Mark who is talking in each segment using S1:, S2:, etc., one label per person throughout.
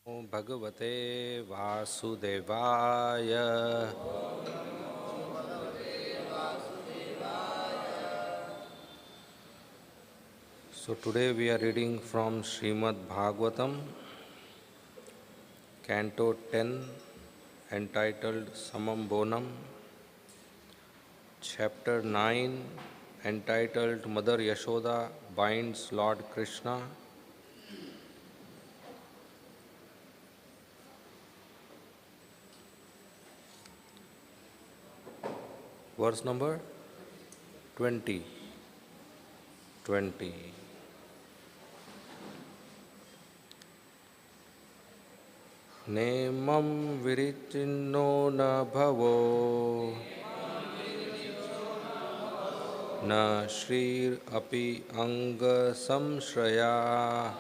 S1: Namo Bhagavate Vasudevaya. So today we are reading from Srimad Bhagavatam, Canto 10, entitled Samam Bonam, Chapter 9, entitled Mother Yashoda binds Lord Krishna, verse number 20. Nemam virichinno na bhavo na shrir api anga samshraya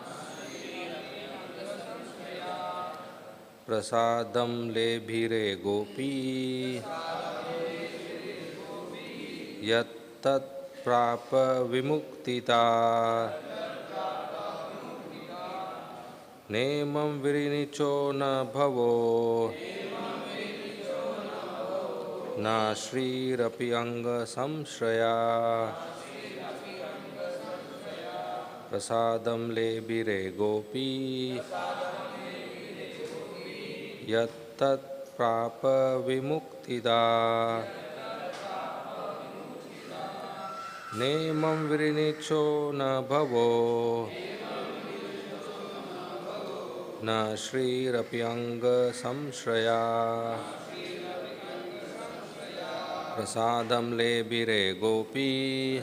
S1: prasadam lebhire gopi yattat prapa vimuktita nemam virinicho na bhavo na shriraphi anga samshraya prasadam lebhire gopi yattat prapa vimuktida nemam virinicho na bhavo na shriraphi anga samshraya prasadam lebhire gopi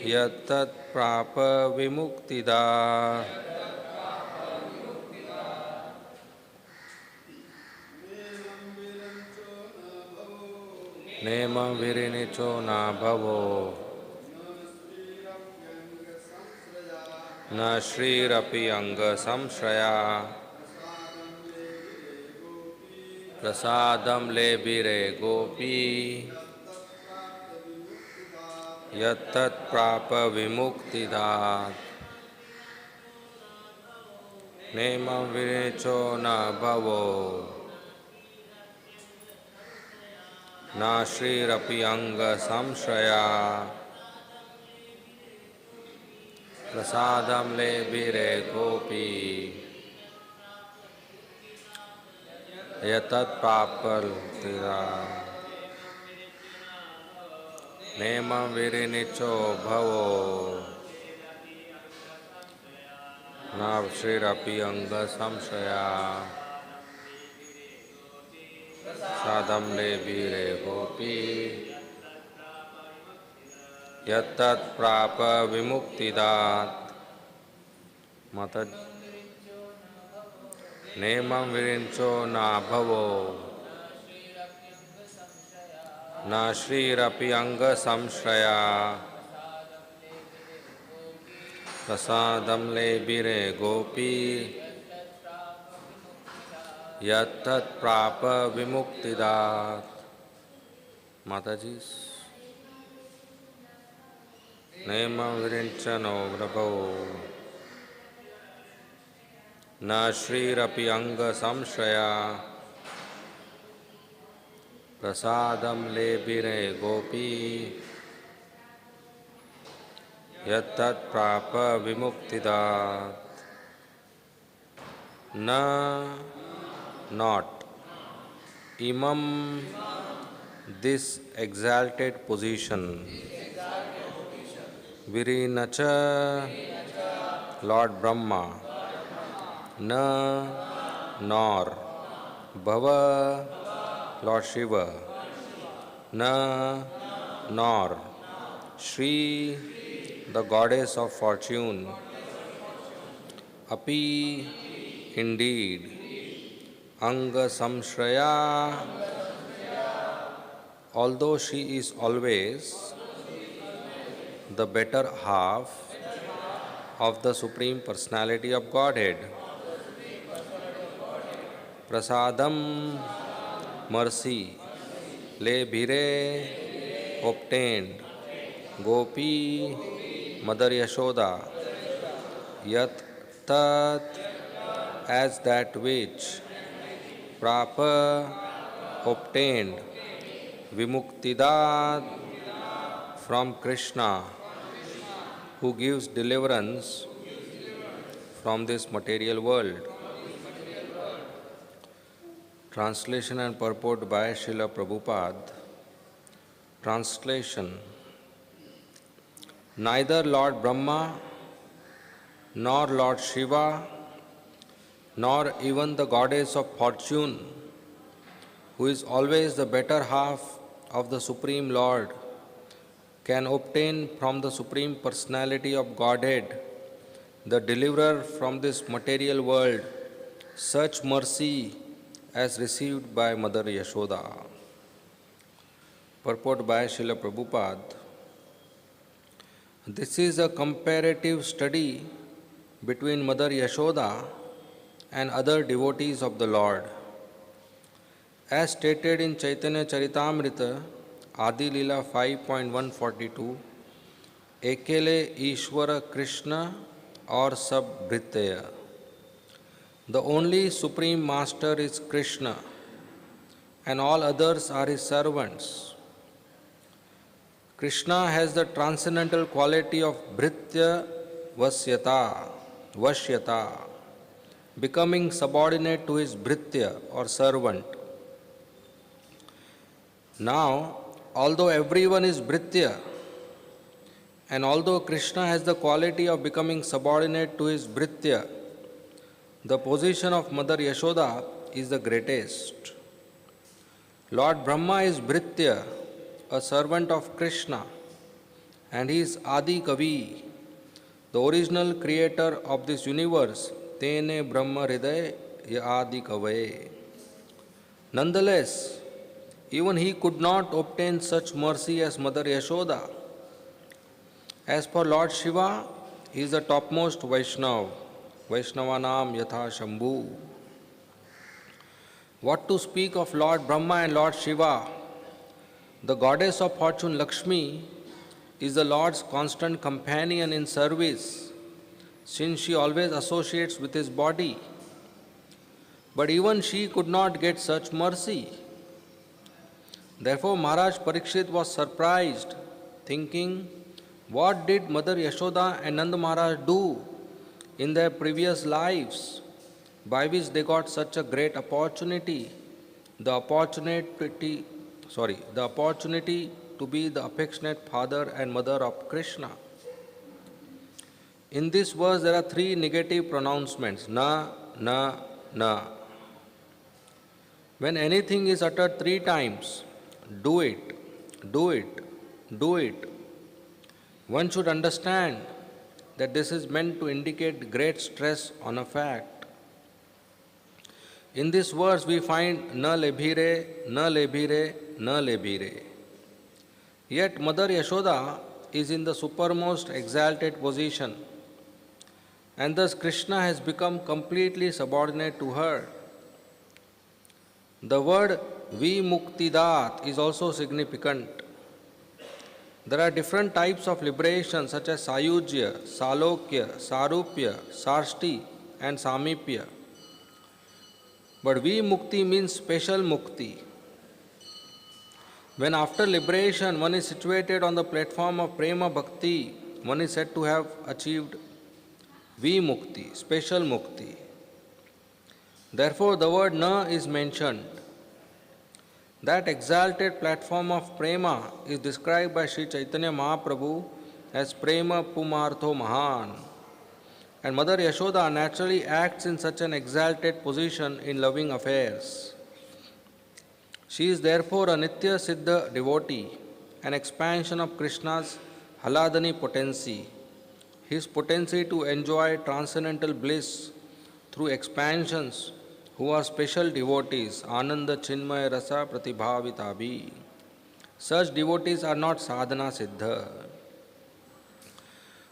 S1: yattat prapa vimuktida nemam virinicho na bhavo na shriraphi anga samshraya prasadam lebhire gopi yattat prapa vimuktida nemam virinicho na bhavo na shriraphi anga samshraya prasadam lebhire gopi yatat prapa vimuktida nemam virinicho bhavo na shriraphi anga samshraya sadam lebhire gopi yattat prapa vimuktida mata nemam virincho na bhavo na shriraphi anga samshraya prasadam lebhire gopi yattat prapa vimuktida Mataji's nemam virincho no bhavo na shriraphi anga samshraya prasadam lebhire gopi yattat prapa vimuktida na not imam this exalted position virinacha Lord Brahma na nor bhava Lord Shiva na nor Shri the goddess of fortune api indeed anga samshraya although she is always the better half of the Supreme Personality of Godhead. Prasadam, mercy, lebhire, obtained, gopi, Mother Yashoda, yat tat as that which prapa obtained vimuktidat from Krishna, who gives deliverance from this material world. Translation and purport by Srila Prabhupada. Translation. Neither Lord Brahma, nor Lord Shiva, nor even the goddess of fortune, who is always the better half of the Supreme Lord, can obtain from the Supreme Personality of Godhead, the deliverer from this material world, such mercy as received by Mother Yashoda. Purport by Srila Prabhupada. This is a comparative study between Mother Yashoda and other devotees of the Lord. As stated in Chaitanya Charitamrita, Adi Leela 5.142, Ekele Ishwara Krishna or Sab Bhritaya. The only Supreme Master is Krishna, and all others are his servants. Krishna has the transcendental quality of Bhritya Vashyata, becoming subordinate to his Bhritya or servant. Now, although everyone is Bhritya, and although Krishna has the quality of becoming subordinate to his Bhritya, the position of Mother Yashoda is the greatest. Lord Brahma is Bhritya, a servant of Krishna, and he is Adi Kavi, the original creator of this universe, Tene Brahma Hriday Adi Kavaye. Nonetheless, even he could not obtain such mercy as Mother Yashoda. As for Lord Shiva, he is the topmost Vaishnava, Vaishnavanam Yatha Shambhu. What to speak of Lord Brahma and Lord Shiva? The goddess of fortune Lakshmi is the Lord's constant companion in service, since she always associates with his body. But even she could not get such mercy. Therefore, Maharaj Parikshit was surprised, thinking, what did Mother Yashoda and Nanda Maharaj do in their previous lives, by which they got such a great opportunity, the opportunity to be the affectionate father and mother of Krishna. In this verse there are three negative pronouncements, na, na, na. When anything is uttered three times, do it, do it, do it, one should understand that this is meant to indicate great stress on a fact. In this verse we find na lebhire, na lebhire, na lebhire. Yet Mother Yashoda is in the supermost exalted position, and thus Krishna has become completely subordinate to her. The word vimuktidat is also significant. There are different types of liberation such as sayujya, salokya, sarupya, sarshti and samipya. But vimukti means special mukti. When after liberation one is situated on the platform of prema bhakti, one is said to have achieved vimukti, special mukti. Therefore the word na is mentioned. That exalted platform of prema is described by Sri Chaitanya Mahaprabhu as prema pumartho mahan. And Mother Yashoda naturally acts in such an exalted position in loving affairs. She is therefore a Nitya Siddha devotee, an expansion of Krishna's Haladani potency, his potency to enjoy transcendental bliss through expansions who are special devotees, Ananda Chinmaya Rasa Pratibhavitabi. Such devotees are not sadhana siddha.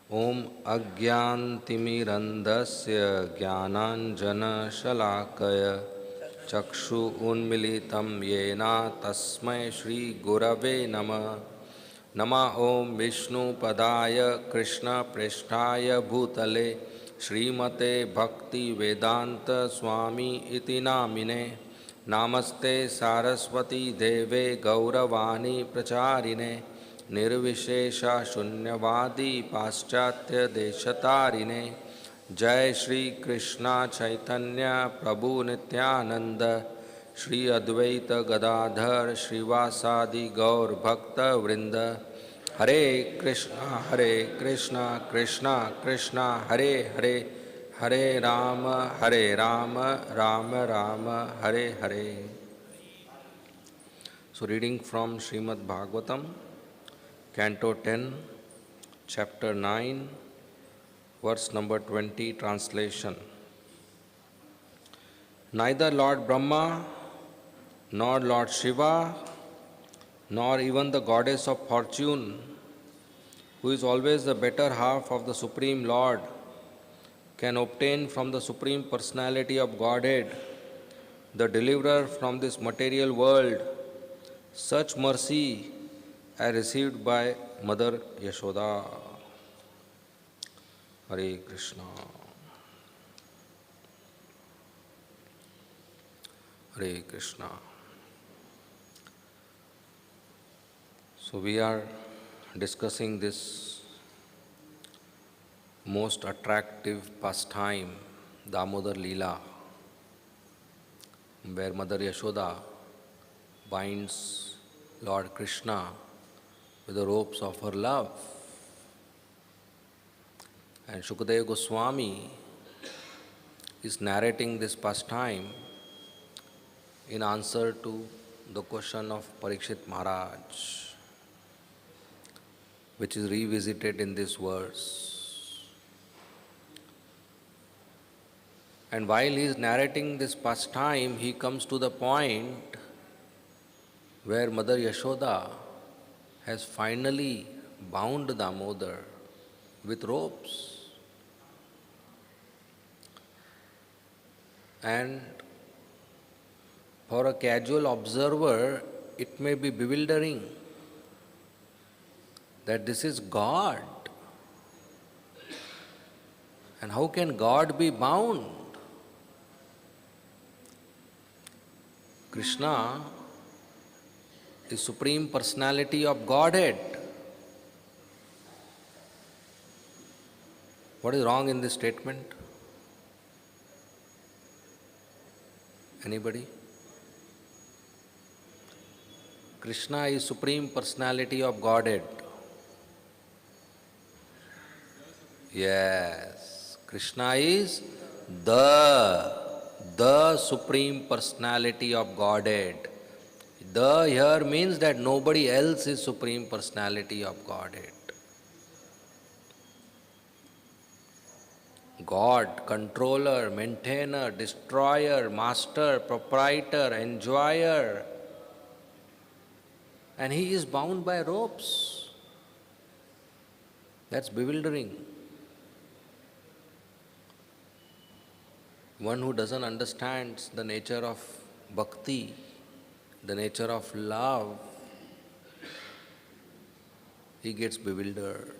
S1: Om Agyantimirandasya Jnananjana Shalakaya Chakshu Unmilitam Yena Tasmai Shri Gurave Nama Nama Om Vishnu Padaya Krishna Preshtaya Bhutale Srimate Bhakti Vedanta Swami iti namine Namaste Saraswati Deve Gauravani Pracharine Nirvishesha Shunyavadi Paschatya Deshatarine Jai Shri Krishna Chaitanya Prabhu Nityananda Shri Advaita Gadadhar Srivasadi Gaur Bhakta Vrinda Hare Krishna, Krishna Krishna, Hare Hare, Hare Rama, Rama Rama, Hare Hare. So reading from Srimad Bhagavatam, Canto 10, Chapter 9, verse number 20, translation. Neither Lord Brahma, nor Lord Shiva, nor even the goddess of fortune, who is always the better half of the Supreme Lord, can obtain from the Supreme Personality of Godhead, the deliverer from this material world, such mercy as received by Mother Yashoda. Hare Krishna. Hare Krishna. So we are discussing this most attractive pastime, Damodar Leela, where Mother Yashoda binds Lord Krishna with the ropes of her love. And Shukadeva Goswami is narrating this pastime in answer to the question of Parikshit Maharaj, which is revisited in this verse. And while he is narrating this pastime, he comes to the point where Mother Yashoda has finally bound Damodar with ropes. And for a casual observer, it may be bewildering that this is God. And how can God be bound? Krishna is Supreme Personality of Godhead. What is wrong in this statement? Anybody? Krishna is Supreme Personality of Godhead. Yes, Krishna is the Supreme Personality of Godhead. The here means that nobody else is Supreme Personality of Godhead. God, controller, maintainer, destroyer, master, proprietor, enjoyer. And he is bound by ropes. That's bewildering. One who doesn't understand the nature of bhakti, the nature of love, he gets bewildered.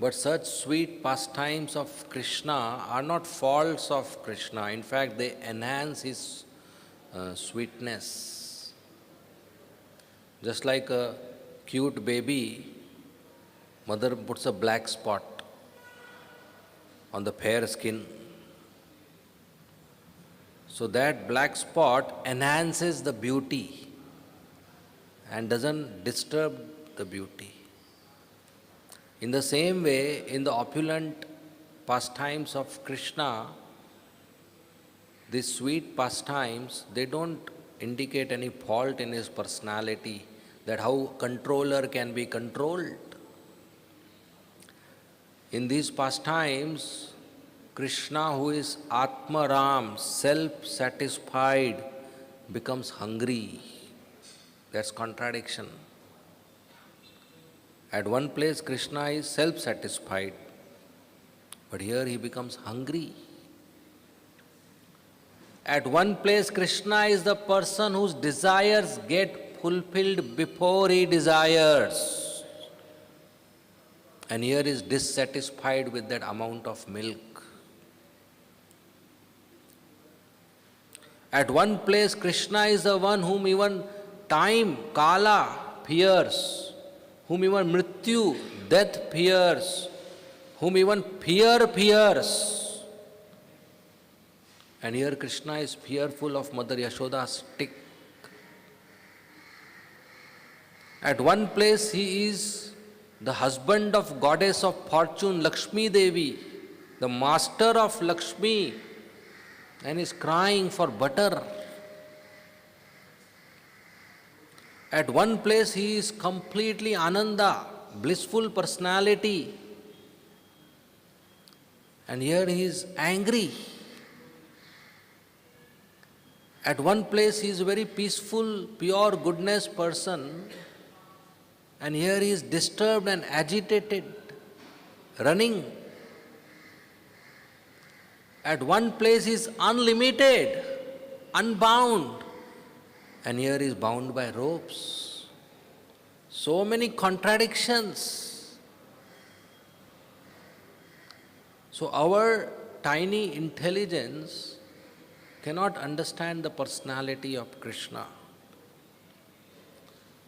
S1: But such sweet pastimes of Krishna are not faults of Krishna. In fact, they enhance his sweetness. Just like a cute baby, mother puts a black spot on the fair skin. So that black spot enhances the beauty and doesn't disturb the beauty. In the same way, in the opulent pastimes of Krishna, these sweet pastimes, they don't indicate any fault in his personality, that how controller can be controlled. In these pastimes, Krishna, who is Atmaram, self-satisfied, becomes hungry. That's contradiction. At one place, Krishna is self-satisfied, but here he becomes hungry. At one place, Krishna is the person whose desires get fulfilled before he desires. and here is dissatisfied with that amount of milk. At one place, Krishna is the one whom even time, Kala, fears, whom even Mrityu, death fears, whom even fear fears. And here Krishna is fearful of Mother Yashoda's stick. At one place he is the husband of goddess of fortune, Lakshmi Devi, the master of Lakshmi, and is crying for butter. At one place he is completely Ananda, blissful personality, and here he is angry. At one place he is a very peaceful, pure goodness person, and here he is disturbed and agitated, running. At one place he is unlimited, unbound, and here he is bound by ropes. So many contradictions. So our tiny intelligence cannot understand the personality of Krishna.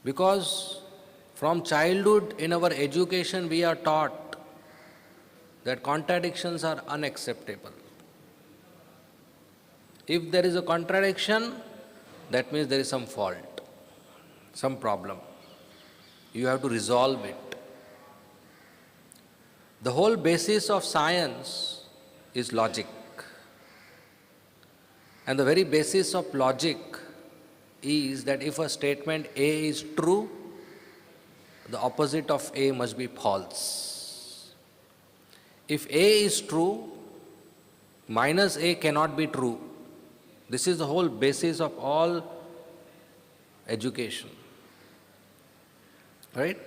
S1: Because from childhood in our education we are taught that contradictions are unacceptable. If there is a contradiction, that means there is some fault, some problem. You have to resolve it. The whole basis of science is logic. And the very basis of logic is that if a statement A is true, the opposite of A must be false. If A is true, minus A cannot be true. This is the whole basis of all education. Right?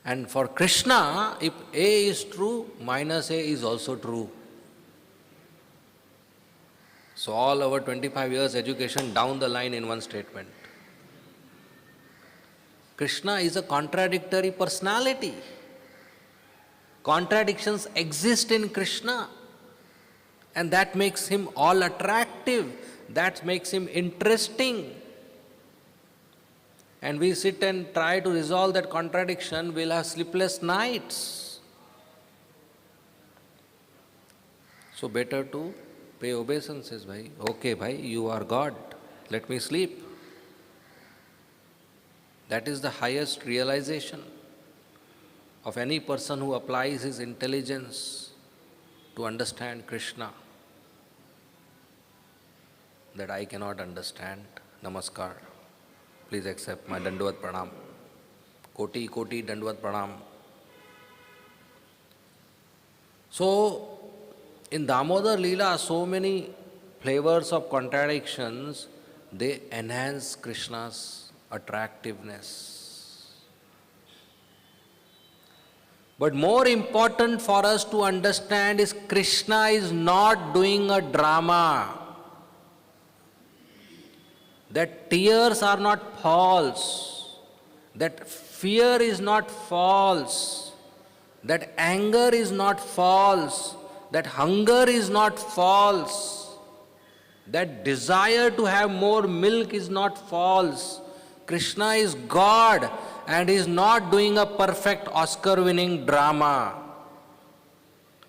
S1: And for Krishna, if A is true, minus A is also true. So all our 25 years education down the line in one statement. Krishna is a contradictory personality. Contradictions exist in Krishna, and that makes him all attractive, that makes him interesting. And we sit and try to resolve that contradiction, we'll have sleepless nights. So better to pay obeisances, bhai. Okay, bhai, you are God, let me sleep. That is the highest realization of any person who applies his intelligence to understand Krishna. That I cannot understand. Namaskar. Please accept my Dandavat Pranam. Koti, Koti, Dandavat Pranam. So, in Damodar Leela, so many flavors of contradictions, they enhance Krishna's attractiveness. But more important for us to understand is Krishna is not doing a drama. That tears are not false. That fear is not false. That anger is not false. That hunger is not false. That desire to have more milk is not false. Krishna is God and is not doing a perfect Oscar-winning drama.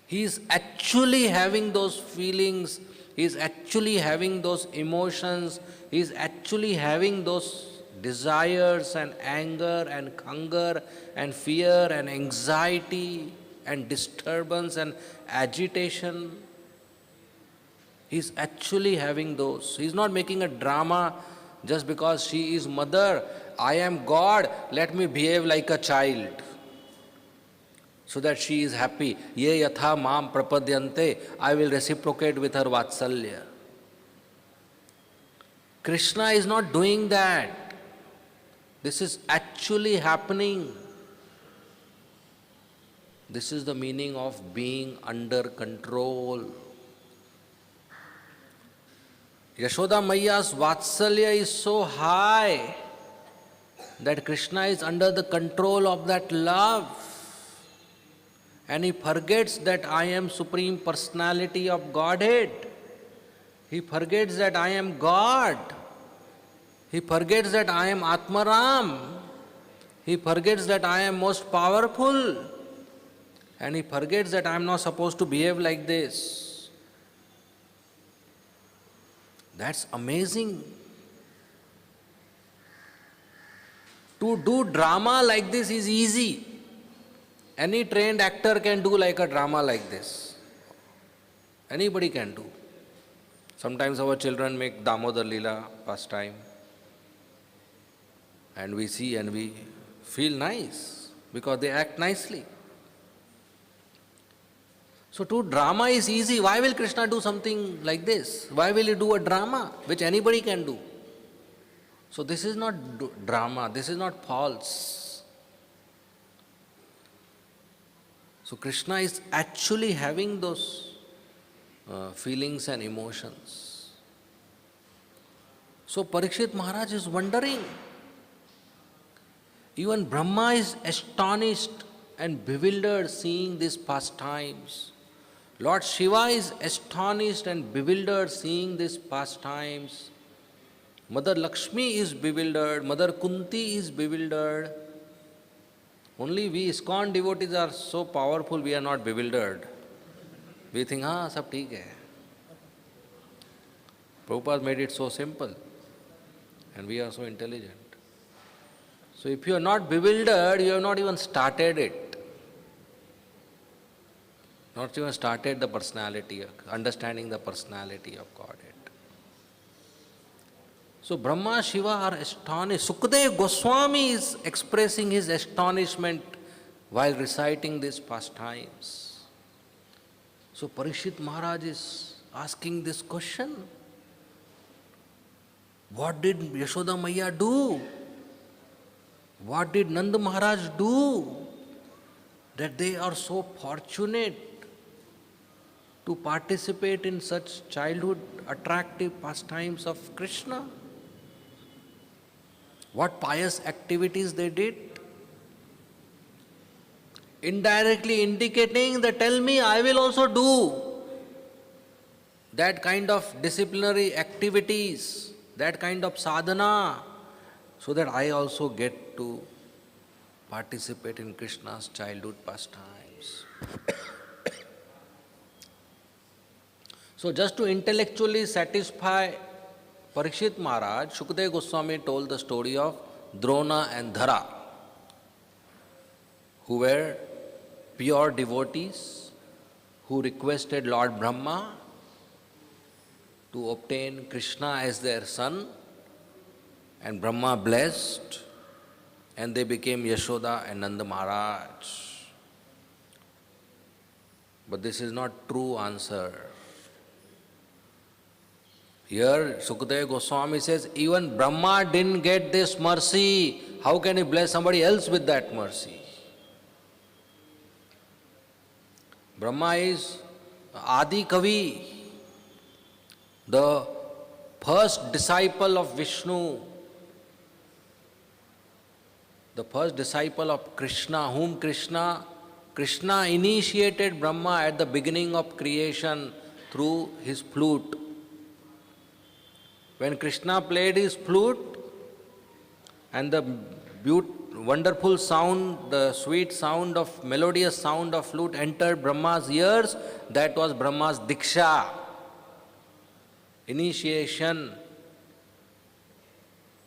S1: He is actually having those feelings, he is actually having those emotions, he is actually having those desires and anger and hunger and fear and anxiety and disturbance and agitation. He is actually having those. He is not making a drama just because she is mother. I am God, let me behave like a child so that she is happy. Ye yatha mam prapadyante, I will reciprocate with her vatsalya. Krishna is not doing that. This is actually happening. This is the meaning of being under control. Yashoda Maiya's vatsalya is so high that Krishna is under the control of that love. and he forgets that I am Supreme Personality of Godhead. He forgets that I am God. He forgets that I am Atmaram. He forgets that I am most powerful. And he forgets that I am not supposed to behave like this. That's amazing. To do drama like this is easy. Any trained actor can do like a drama like this. Anybody can do. Sometimes our children make Damodar Leela pastime. And we see and we feel nice because they act nicely. So to drama is easy. Why will Krishna do something like this? Why will he do a drama which anybody can do? So this is not drama, this is not false. So Krishna is actually having those feelings and emotions. So Parikshit Maharaj is wondering. Even Brahma is astonished and bewildered seeing these pastimes. Lord Shiva is astonished and bewildered seeing these pastimes. Mother Lakshmi is bewildered, Mother Kunti is bewildered. Only we ISKCON devotees are so powerful, we are not bewildered. We think, sab theek hai. Prabhupada made it so simple and we are so intelligent. So if you are not bewildered, you have not even started it. Not even started the personality, understanding the personality of Godhead. So Brahma, Shiva are astonished. Sukadeva Goswami is expressing his astonishment while reciting these pastimes. So Parikshit Maharaj is asking this question. What did Yashoda Maiya do? What did Nanda Maharaj do that they are so fortunate to participate in such childhood attractive pastimes of Krishna? What pious activities they did? Indirectly indicating that tell me, I will also do that kind of disciplinary activities, that kind of sadhana, so that I also get to participate in Krishna's childhood pastimes. So just to intellectually satisfy Parikshit Maharaj, Shukadeva Goswami told the story of Drona and Dhara, who were pure devotees who requested Lord Brahma to obtain Krishna as their son, and Brahma blessed, and they became Yashoda and Nanda Maharaj. But this is not true answer. Here Sukadeva Goswami says, even Brahma didn't get this mercy. How can he bless somebody else with that mercy? Brahma is Adi Kavi, the first disciple of Vishnu, the first disciple of Krishna, whom Krishna initiated Brahma at the beginning of creation through his flute. When Krishna played his flute and the wonderful sound, the sweet sound of, melodious sound of flute entered Brahma's ears, that was Brahma's Diksha, initiation.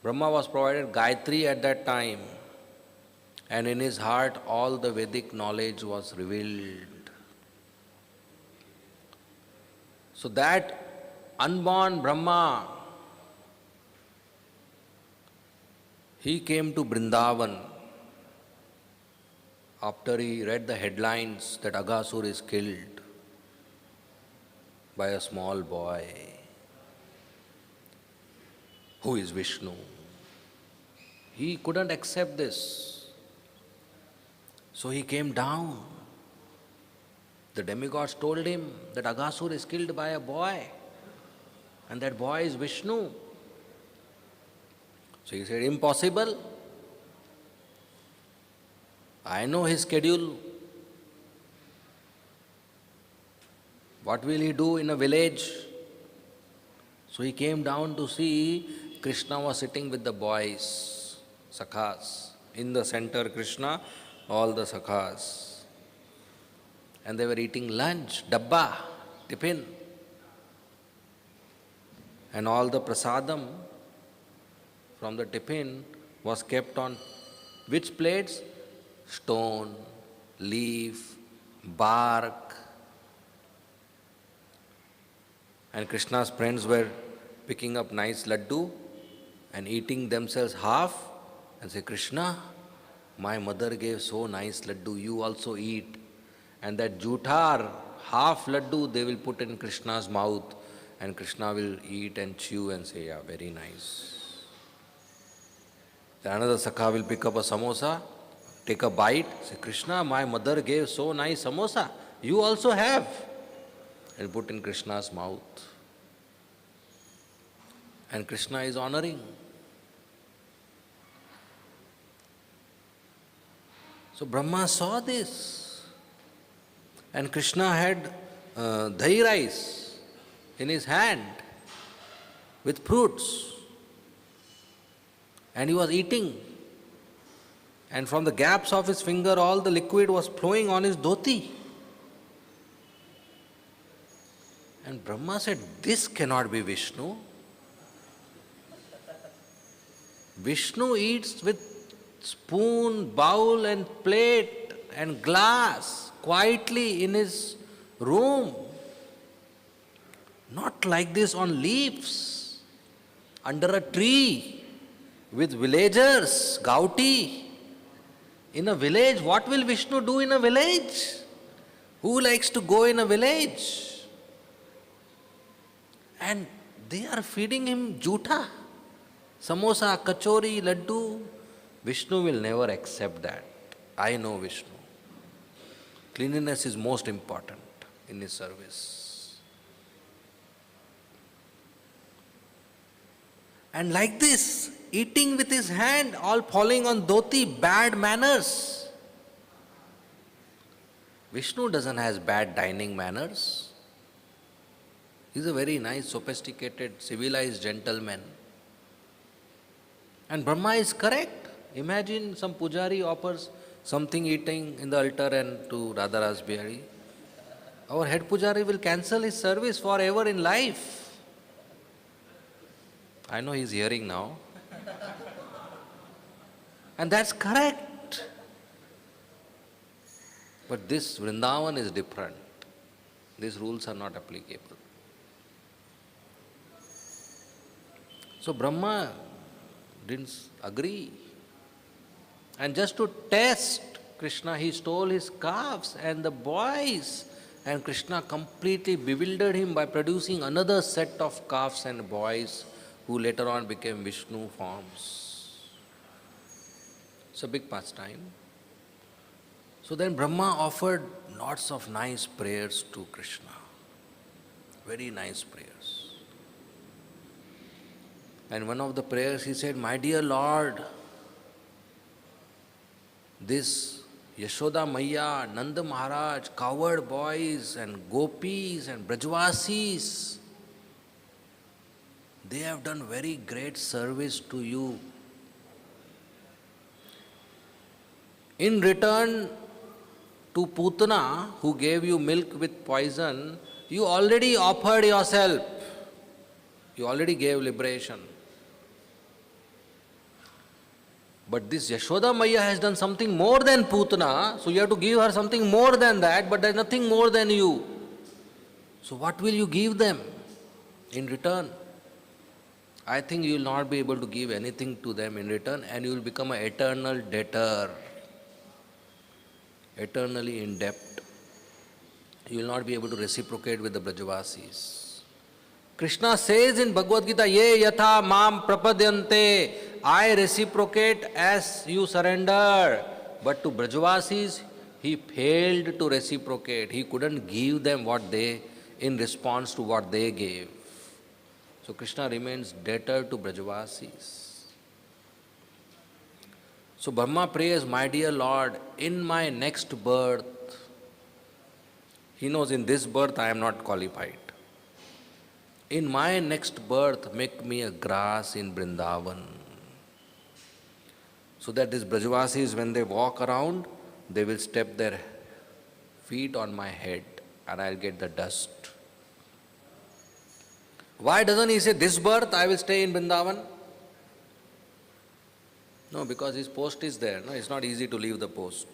S1: Brahma was provided Gayatri at that time, and in his heart all the Vedic knowledge was revealed. So that unborn Brahma, he came to Vrindavan after he read the headlines that Aghasur is killed by a small boy who is Vishnu. He couldn't accept this. So he came down. The demigods told him that Aghasur is killed by a boy, and that boy is Vishnu. So he said, impossible. I know his schedule. What will he do in a village? So he came down to see Krishna was sitting with the boys, sakhas. In the center, Krishna, all the sakhas. And they were eating lunch, dabba, tiffin. And all the prasadam from the tiffin was kept on which plates? Stone, leaf, bark. And Krishna's friends were picking up nice laddu and eating themselves half and say, Krishna, my mother gave so nice laddu, you also eat. And that juthar, half laddu, they will put in Krishna's mouth and Krishna will eat and chew and say, yeah, very nice. Then another sakha will pick up a samosa, take a bite, say, Krishna, my mother gave so nice samosa, you also have. And put in Krishna's mouth. And Krishna is honoring. So Brahma saw this. And Krishna had dahi rice in his hand with fruits. And he was eating. And from the gaps of his finger, all the liquid was flowing on his dhoti. And Brahma said, this cannot be Vishnu. Vishnu eats with spoon, bowl and plate and glass quietly in his room. Not like this on leaves, under a tree, with villagers, gauti. In a village, what will Vishnu do in a village? Who likes to go in a village? And they are feeding him jutha, samosa, kachori, laddu. Vishnu will never accept that. I know Vishnu. Cleanliness is most important in his service. And like this, eating with his hand, all falling on dhoti, bad manners. Vishnu doesn't have bad dining manners. He's a very nice, sophisticated, civilized gentleman. And Brahma is correct. Imagine some pujari offers something eating in the altar and to Radharas Bihari. Our head pujari will cancel his service forever in life. I know he's hearing now. And that's correct. But this Vrindavan is different. These rules are not applicable. So Brahma didn't agree. And just to test Krishna, he stole his calves and the boys. And Krishna completely bewildered him by producing another set of calves and boys who later on became Vishnu forms. It's a big pastime. So then Brahma offered lots of nice prayers to Krishna. Very nice prayers. And one of the prayers he said, my dear Lord, this Yashoda Maiya, Nanda Maharaj, cowherd boys and gopis and brajvasis, they have done very great service to you. In return to Putana, who gave you milk with poison, you already offered yourself. You already gave liberation. But this Yashoda Maiya has done something more than Putana, so you have to give her something more than that, but there is nothing more than you. So what will you give them in return? I think you will not be able to give anything to them in return, and you will become an eternal debtor, eternally in debt. You will not be able to reciprocate with the Brajavasis. Krishna says in Bhagavad Gita, Ye yatha mam prapadyante, I reciprocate as you surrender. But to Brajavasis, he failed to reciprocate. He couldn't give them what they, in response to what they gave. So Krishna remains debtor to Brajavasis. So Brahma prays, my dear Lord, in my next birth, He knows in this birth I am not qualified. In my next birth, make me a grass in Vrindavan. So that these Brajavasis, when they walk around, they will step their feet on my head and I'll get the dust. Why doesn't he say, this birth I will stay in Vrindavan? No, because his post is there. No, it's not easy to leave the post.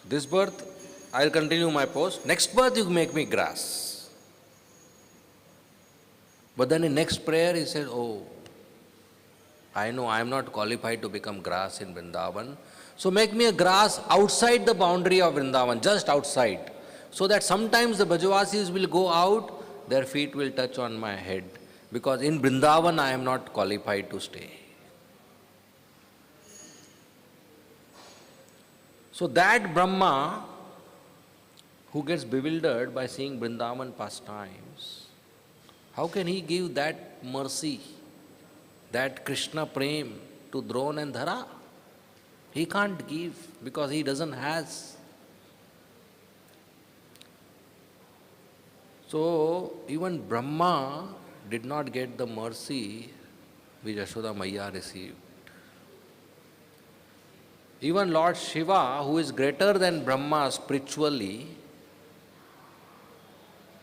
S1: This birth, I'll continue my post. Next birth, you make me grass. But then in next prayer, he said, oh, I know I am not qualified to become grass in Vrindavan. So make me a grass outside the boundary of Vrindavan, just outside. So that sometimes the Brajavasis will go out, their feet will touch on my head. Because in Vrindavan, I am not qualified to stay. So that Brahma, who gets bewildered by seeing Vrindavan pastimes, how can he give that mercy, that Krishna prem to Drona and Dhara? He can't give because he doesn't has. So even Brahma did not get the mercy which Yashoda Maya received. Even Lord Shiva, who is greater than Brahma spiritually,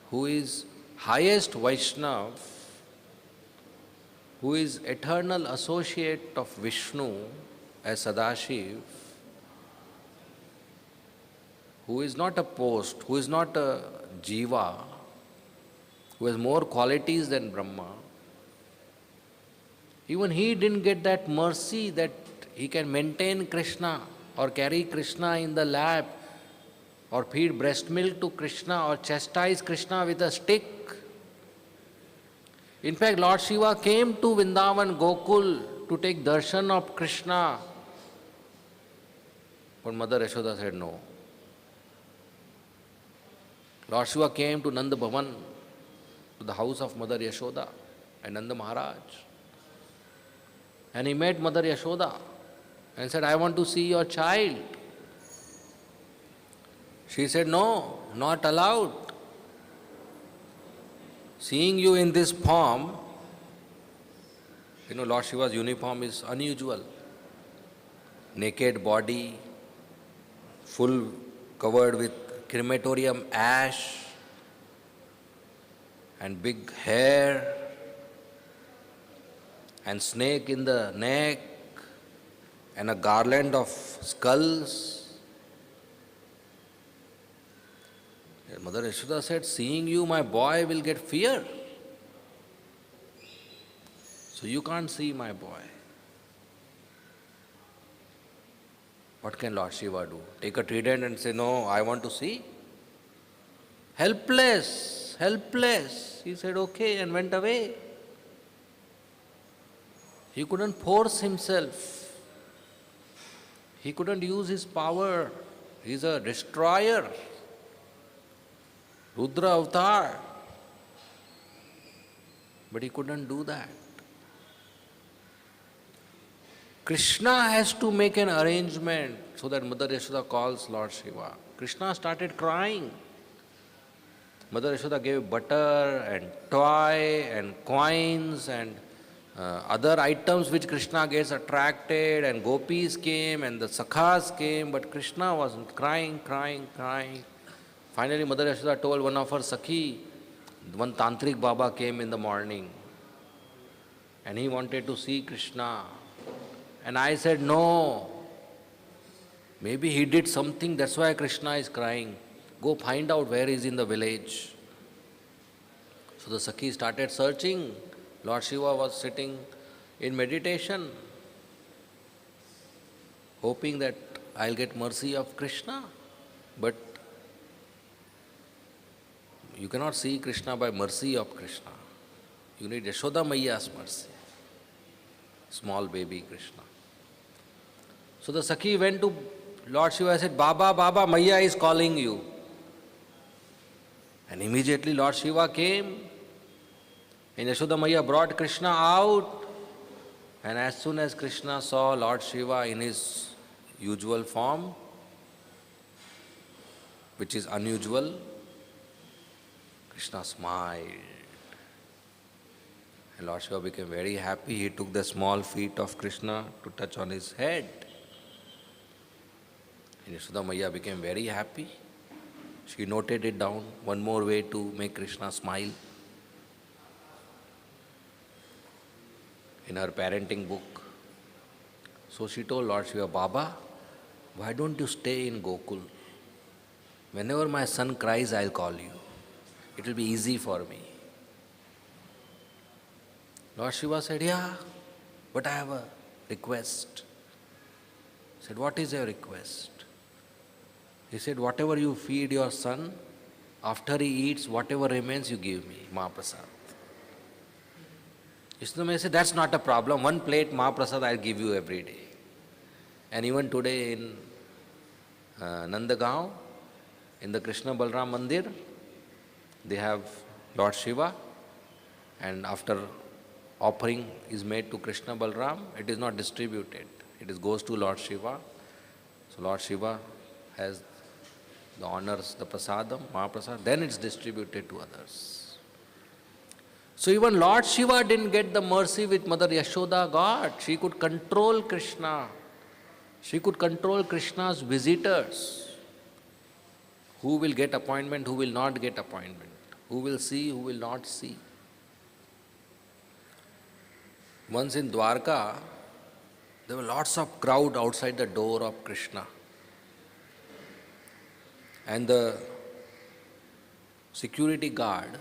S1: who is highest Vaishnav, who is eternal associate of Vishnu as Sadashiv, who is not a post, who is not a jiva, who has more qualities than Brahma, even he didn't get that mercy that he can maintain Krishna or carry Krishna in the lap or feed breast milk to Krishna or chastise Krishna with a stick. In fact, Lord Shiva came to Vrindavan, Gokul, to take darshan of Krishna. But Mother Yashoda said no. Lord Shiva came to Nanda Bhavan, to the house of Mother Yashoda and Nanda Maharaj. And he met Mother Yashoda and said, I want to see your child. She said, no, not allowed. Seeing you in this form, Lord Shiva's uniform is unusual. Naked body, full covered with crematorium ash and big hair and snake in the neck and a garland of skulls. Mother Yashoda said, seeing you, my boy will get fear. So you can't see my boy. What can Lord Shiva do? Take a trident and say, no, I want to see? Helpless, helpless. He said, okay, and went away. He couldn't force himself. He couldn't use his power. He's a destroyer. Rudra avatar. But he couldn't do that. Krishna has to make an arrangement so that Mother Yashoda calls Lord Shiva. Krishna started crying. Mother Yashoda gave butter and toy and coins and other items which Krishna gets attracted, and gopis came and the sakhas came, but Krishna was crying. Finally, Mother Yashoda told one of her sakhi, one Tantric Baba came in the morning and he wanted to see Krishna. And I said, no, maybe he did something, that's why Krishna is crying. Go find out where he is in the village. So the sakhi started searching. Lord Shiva was sitting in meditation, hoping that I'll get mercy of Krishna. But you cannot see Krishna by mercy of Krishna. You need Yashoda Maiya's mercy. Small baby Krishna. So the Sakhi went to Lord Shiva and said, Baba, Baba, Maya is calling you. And immediately Lord Shiva came. And Yashoda Maya brought Krishna out. And as soon as Krishna saw Lord Shiva in his usual form, which is unusual, Krishna smiled. And Lord Shiva became very happy. He took the small feet of Krishna to touch on his head. And Yashoda Maiya became very happy. She noted it down, one more way to make Krishna smile. In her parenting book. So she told Lord Shiva, Baba, why don't you stay in Gokul? Whenever my son cries, I'll call you. It will be easy for me. Lord Shiva said, yeah, but I have a request. He said, what is your request? He said, whatever you feed your son, after he eats, whatever remains, you give me, Mahaprasad. Vishnu said, that's not a problem. One plate Mahaprasad I'll give you every day. And even today in Nandagaon, in the Krishna Balram Mandir, they have Lord Shiva, and after offering is made to Krishna Balram, it is not distributed. It goes to Lord Shiva. So Lord Shiva has the honors, the prasadam, Mahaprasad, then it's distributed to others. So even Lord Shiva didn't get the mercy which Mother Yashoda got. She could control Krishna. She could control Krishna's visitors. Who will get appointment, who will not get appointment. Who will see, who will not see. Once in Dwarka, there were lots of crowd outside the door of Krishna. And the security guard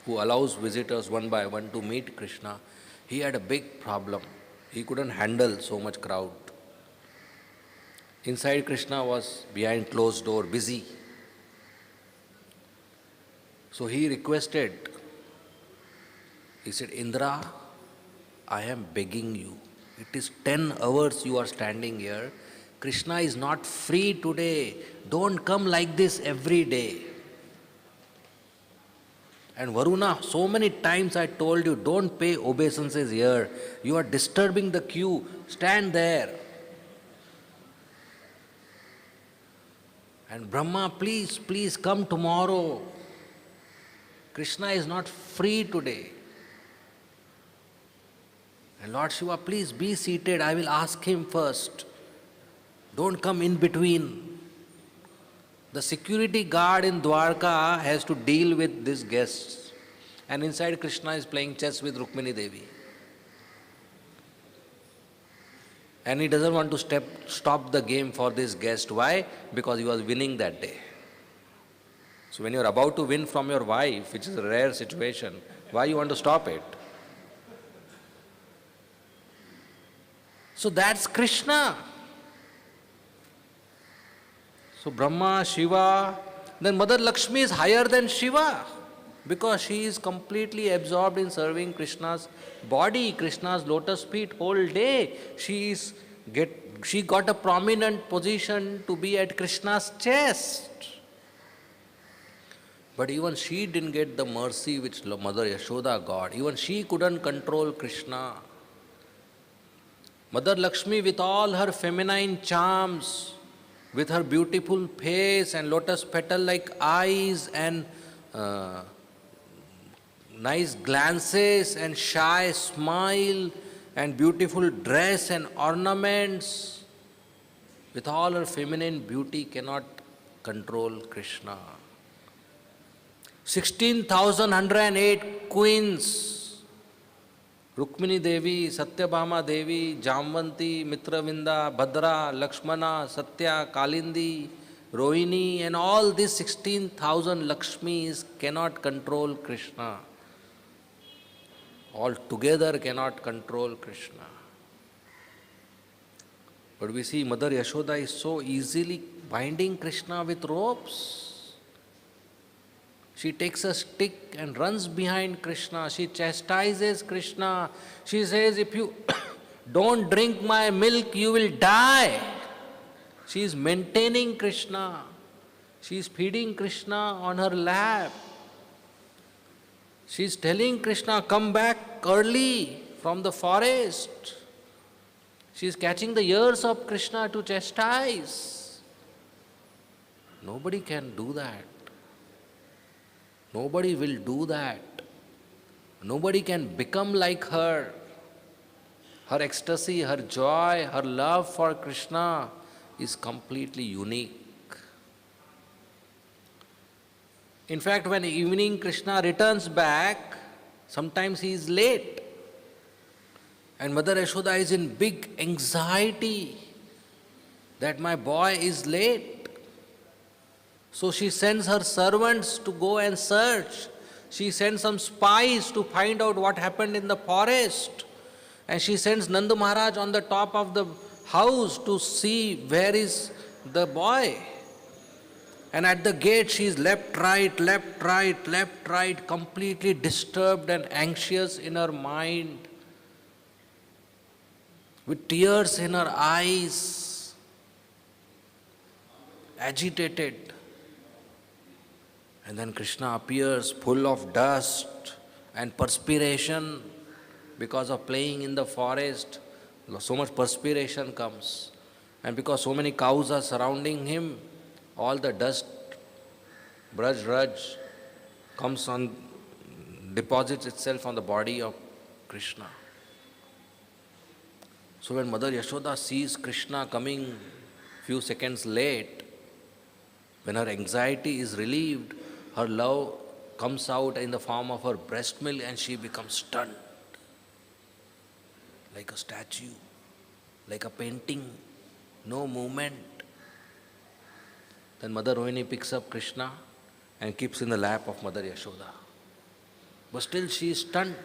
S1: who allows visitors one by one to meet Krishna, he had a big problem. He couldn't handle so much crowd. Inside, Krishna was behind closed door, busy. So he requested, he said, Indra, I am begging you. It is 10 hours you are standing here. Krishna is not free today. Don't come like this every day. And Varuna, so many times I told you, don't pay obeisances here. You are disturbing the queue. Stand there. And Brahma, please come tomorrow. Krishna is not free today. And Lord Shiva, please be seated. I will ask him first. Don't come in between. The security guard in Dwarka has to deal with these guests. And inside, Krishna is playing chess with Rukmini Devi. And he doesn't want to stop the game for this guest. Why? Because he was winning that day. So when you are about to win from your wife, which is a rare situation, why you want to stop it? So that's Krishna. So Brahma, Shiva, then Mother Lakshmi is higher than Shiva because she is completely absorbed in serving Krishna's body, Krishna's lotus feet whole day. She got a prominent position to be at Krishna's chest. But even she didn't get the mercy which Mother Yashoda got. Even she couldn't control Krishna. Mother Lakshmi, with all her feminine charms, with her beautiful face and lotus petal-like eyes and nice glances and shy smile and beautiful dress and ornaments, with all her feminine beauty, cannot control Krishna. 16,108 queens, Rukmini Devi, Satyabhama Devi, Jamvanti, Mitravinda, Bhadra, Lakshmana, Satya, Kalindi, Rohini, and all these 16,000 Lakshmis cannot control Krishna. All together cannot control Krishna. But we see Mother Yashoda is so easily binding Krishna with ropes. She takes a stick and runs behind Krishna. She chastises Krishna. She says, if you don't drink my milk, you will die. She is maintaining Krishna. She is feeding Krishna on her lap. She is telling Krishna, come back early from the forest. She is catching the ears of Krishna to chastise. Nobody can do that. Nobody will do that. Nobody can become like her. Her ecstasy, her joy, her love for Krishna is completely unique. In fact, when evening Krishna returns back, sometimes he is late. And Mother Yashoda is in big anxiety that my boy is late. So she sends her servants to go and search. She sends some spies to find out what happened in the forest. And she sends Nanda Maharaj on the top of the house to see where is the boy. And at the gate she is left, right, completely disturbed and anxious in her mind, with tears in her eyes, agitated. And then Krishna appears full of dust and perspiration because of playing in the forest. So much perspiration comes. And because so many cows are surrounding him, all the dust, braj, comes on, deposits itself on the body of Krishna. So when Mother Yashoda sees Krishna coming few seconds late, when her anxiety is relieved, her love comes out in the form of her breast milk and she becomes stunned. Like a statue, like a painting, no movement. Then Mother Rohini picks up Krishna and keeps in the lap of Mother Yashoda. But still she is stunned,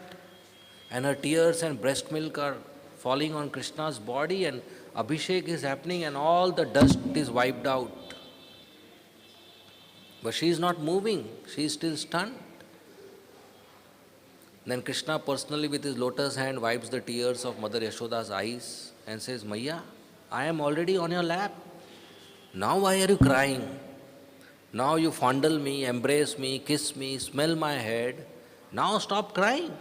S1: and her tears and breast milk are falling on Krishna's body, and Abhishek is happening and all the dust is wiped out. But she is not moving, she is still stunned. Then Krishna personally with his lotus hand wipes the tears of Mother Yashoda's eyes and says, Maya, I am already on your lap. Now why are you crying? Now you fondle me, embrace me, kiss me, smell my head. Now stop crying.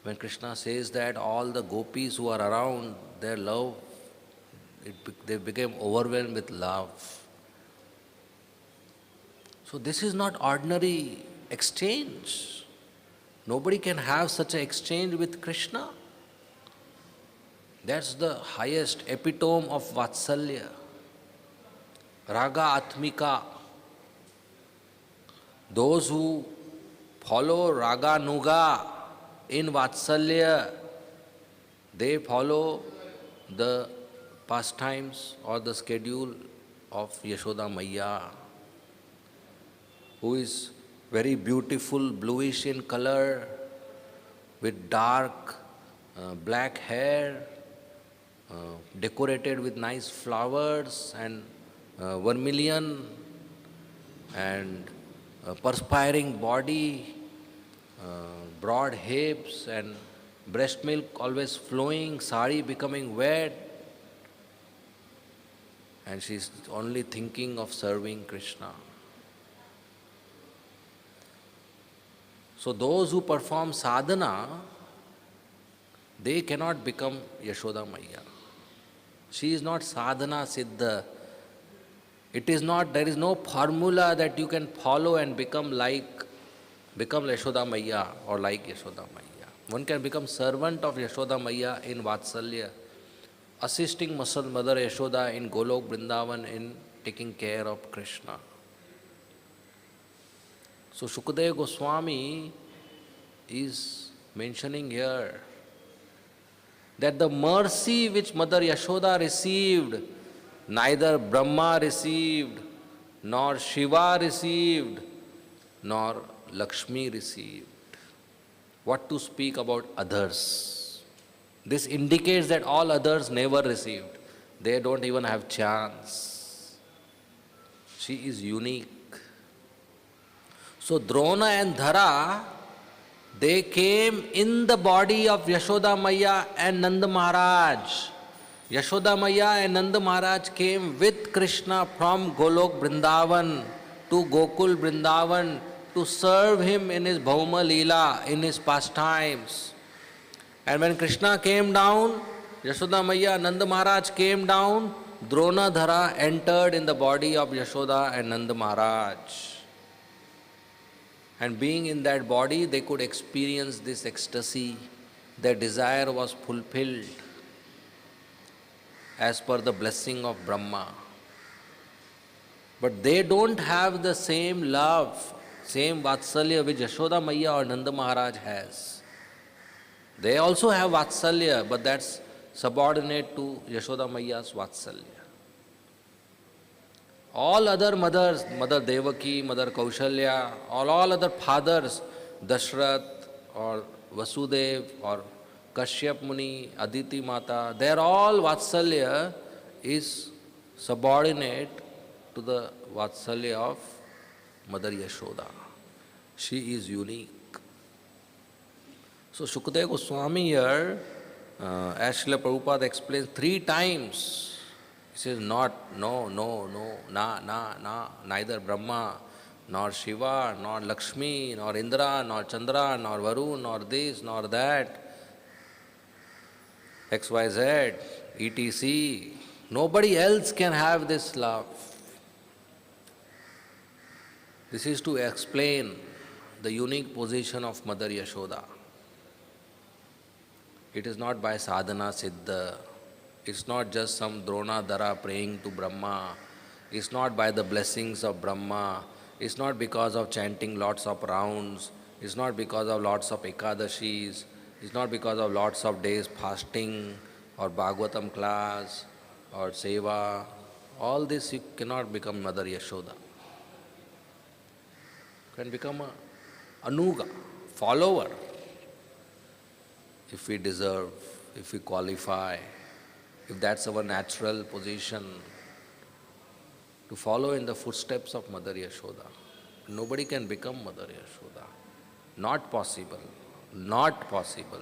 S1: When Krishna says that, all the gopis who are around, their love, they became overwhelmed with love. So this is not ordinary exchange. Nobody can have such an exchange with Krishna. That's the highest epitome of Vatsalya. Raga Atmika. Those who follow Raga Nuga in Vatsalya, they follow the pastimes or the schedule of Yashoda Maya, who is very beautiful, bluish in color, with dark black hair, decorated with nice flowers and vermilion, and perspiring body, broad hips and breast milk always flowing, sari becoming wet, and she is only thinking of serving Krishna. So those who perform sadhana, they cannot become Yashoda Maya. She is not sadhana siddha. It is not, there is no formula that you can follow and become Yashoda Maya or like Yashoda Maya. One can become servant of Yashoda Maya in Vatsalya, assisting Mother Yashoda in Golok Vrindavan in taking care of Krishna. So Shukadeva Goswami is mentioning here that the mercy which Mother Yashoda received, neither Brahma received, nor Shiva received, nor Lakshmi received. What to speak about others? This indicates that all others never received. They don't even have chance. She is unique. So Drona and Dhara, they came in the body of Yashoda Maya and Nanda Maharaj. Yashoda Maya and Nanda Maharaj came with Krishna from Golok Vrindavan to Gokul Vrindavan to serve him in his Bhauma Leela, in his pastimes. And when Krishna came down, Yashoda Maya, Nanda Maharaj came down, Dronadhara entered in the body of Yashoda and Nanda Maharaj. And being in that body, they could experience this ecstasy. Their desire was fulfilled as per the blessing of Brahma. But they don't have the same love, same Vatsalya which Yashoda Maiya or Nanda Maharaj has. They also have Vatsalya, but that's subordinate to Yashoda Maiya's Vatsalya. All other mothers, Mother Devaki, Mother Kaushalya, all other fathers, Dashrath or Vasudev or Kashyap Muni, Aditi Mata, their all Vatsalya is subordinate to the Vatsalya of Mother Yashoda. She is unique. So Shukadeva Goswami here, as Srila Prabhupada explains 3 times, he says not, no, neither Brahma, nor Shiva, nor Lakshmi, nor Indra, nor Chandra, nor Varun, nor this, nor that, XYZ, etc. Nobody else can have this love. This is to explain the unique position of Mother Yashoda. It is not by sadhana siddha. It's not just some Dronadhara praying to Brahma. It's not by the blessings of Brahma. It's not because of chanting lots of rounds. It's not because of lots of Ekadashis. It's not because of lots of days fasting or Bhagavatam class or Seva. All this you cannot become Mother Yashoda. You can become a anuga, follower, if we deserve, if we qualify, if that's our natural position, to follow in the footsteps of Mother Yashoda. Nobody can become Mother Yashoda. Not possible. Not possible.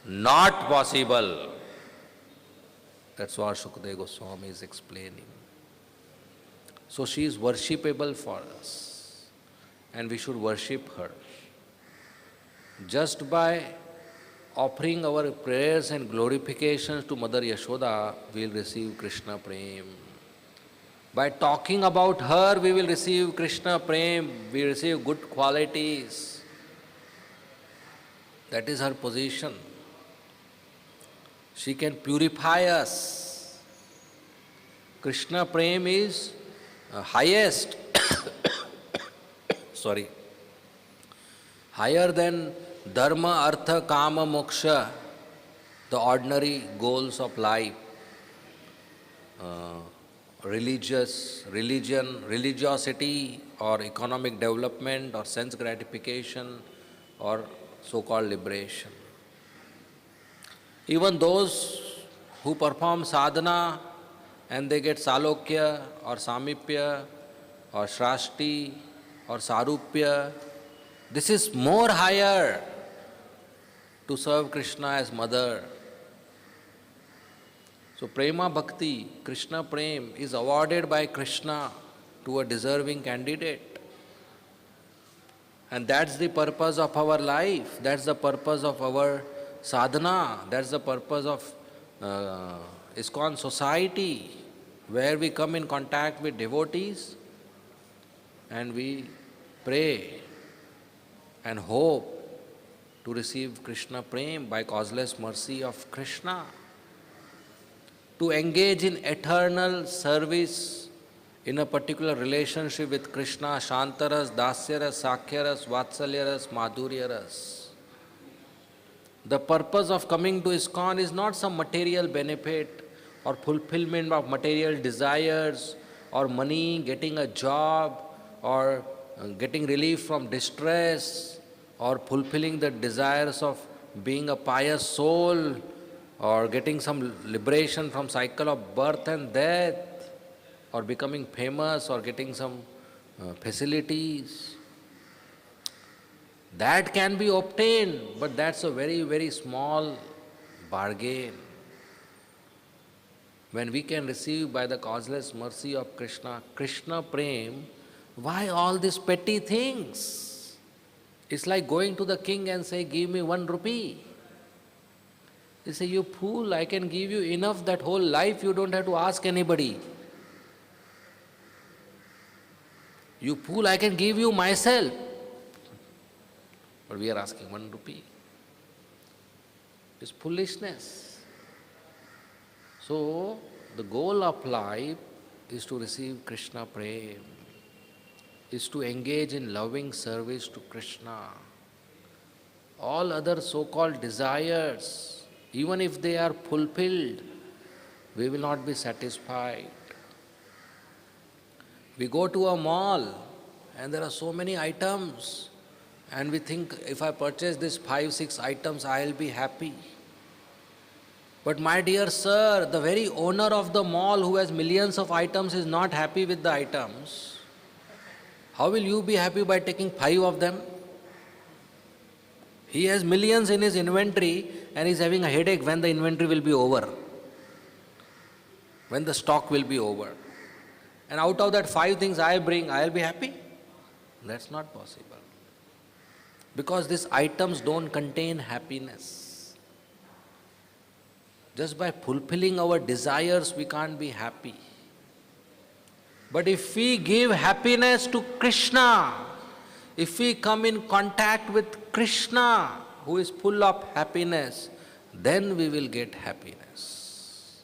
S1: Not possible. That's what Shukadeva Goswami is explaining. So she is worshipable for us, and we should worship her. Just by offering our prayers and glorifications to Mother Yashoda, we will receive Krishna Prem. By talking about her, we will receive Krishna Prem, we receive good qualities. That is her position. She can purify us. Krishna Prem is highest, higher than Dharma, Artha, Kama, Moksha, the ordinary goals of life. Religiosity or economic development or sense gratification or so-called liberation. Even those who perform sadhana and they get salokya or samipya or shrashti or sarupya, this is more higher to serve Krishna as mother. So Prema Bhakti, Krishna Prem, is awarded by Krishna to a deserving candidate. And that's the purpose of our life, that's the purpose of our sadhana, that's the purpose of ISKCON society, where we come in contact with devotees and we pray and hope to receive Krishna Prem by causeless mercy of Krishna, to engage in eternal service in a particular relationship with Krishna, Shantaras, Dasyaras, Sakhyaras, Vatsalyaras, Madhuryaras. The purpose of coming to ISKCON is not some material benefit or fulfillment of material desires or money, getting a job or getting relief from distress or fulfilling the desires of being a pious soul or getting some liberation from cycle of birth and death or becoming famous or getting some facilities. That can be obtained, but that's a very, very small bargain. When we can receive by the causeless mercy of Krishna, Krishna Prem, why all these petty things? It's like going to the king and say, give me 1 rupee. He said, you fool, I can give you enough that whole life you don't have to ask anybody. You fool, I can give you myself. But we are asking 1 rupee. It's foolishness. So, the goal of life is to receive Krishna Prem, is to engage in loving service to Krishna. All other so-called desires, even if they are fulfilled, we will not be satisfied. We go to a mall and there are so many items and we think if I purchase these 5-6 items, I will be happy. But my dear sir, the very owner of the mall who has millions of items is not happy with the items. How will you be happy by taking 5 of them? He has millions in his inventory and he is having a headache when the inventory will be over, when the stock will be over. And out of that 5 things I bring, I will be happy? That's not possible. Because these items don't contain happiness. Just by fulfilling our desires, we can't be happy. But if we give happiness to Krishna, if we come in contact with Krishna, who is full of happiness, then we will get happiness.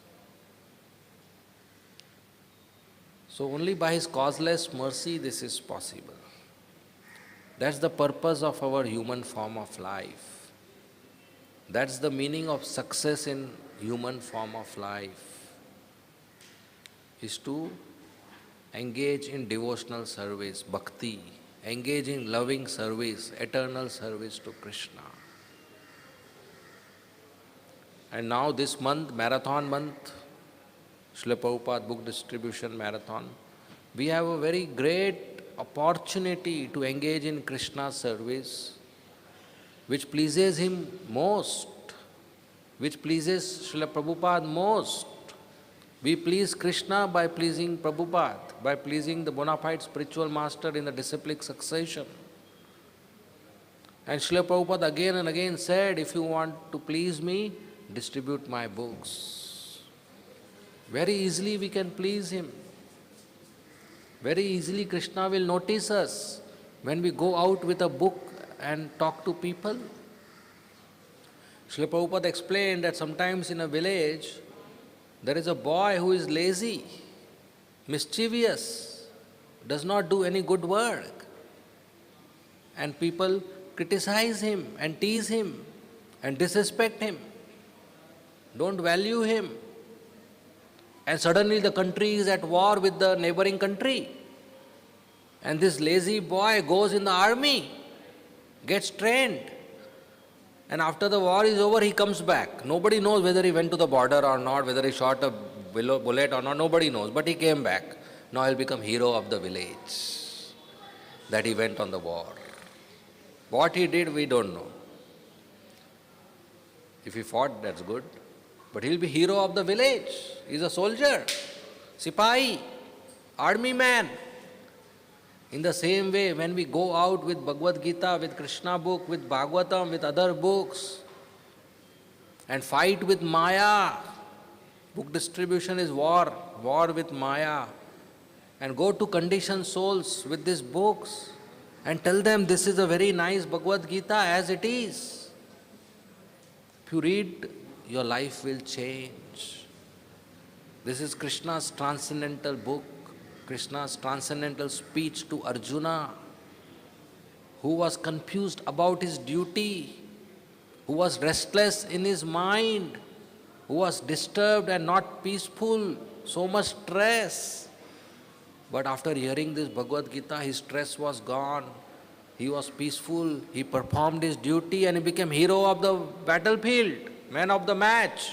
S1: So only by His causeless mercy this is possible. That's the purpose of our human form of life. That's the meaning of success in human form of life, is to engage in devotional service, bhakti, engage in loving service, eternal service to Krishna. And now this month, marathon month, Srila Prabhupada Book Distribution Marathon, we have a very great opportunity to engage in Krishna's service, which pleases Him most, which pleases Srila Prabhupada most. We please Krishna by pleasing Prabhupada, by pleasing the bona fide spiritual master in the disciplic succession. And Srila Prabhupada again and again said, if you want to please me, distribute my books. Very easily we can please Him. Very easily Krishna will notice us when we go out with a book and talk to people. Srila Prabhupada explained that sometimes in a village, there is a boy who is lazy, mischievous, does not do any good work. And people criticize him and tease him and disrespect him, don't value him. And suddenly the country is at war with the neighboring country. And this lazy boy goes in the army, gets trained. And after the war is over, he comes back. Nobody knows whether he went to the border or not, whether he shot a bullet or not, nobody knows. But he came back. Now he'll become hero of the village, that he went on the war. What he did, we don't know. If he fought, that's good. But he'll be hero of the village. He's a soldier, sipahi, army man. In the same way, when we go out with Bhagavad Gita, with Krishna book, with Bhagavatam, with other books, and fight with Maya, book distribution is war with Maya, and go to conditioned souls with these books, and tell them this is a very nice Bhagavad Gita as it is. If you read, your life will change. This is Krishna's transcendental book, Krishna's transcendental speech to Arjuna, who was confused about his duty, who was restless in his mind, who was disturbed and not peaceful, so much stress. But after hearing this Bhagavad Gita, his stress was gone. He was peaceful, he performed his duty and he became hero of the battlefield, man of the match.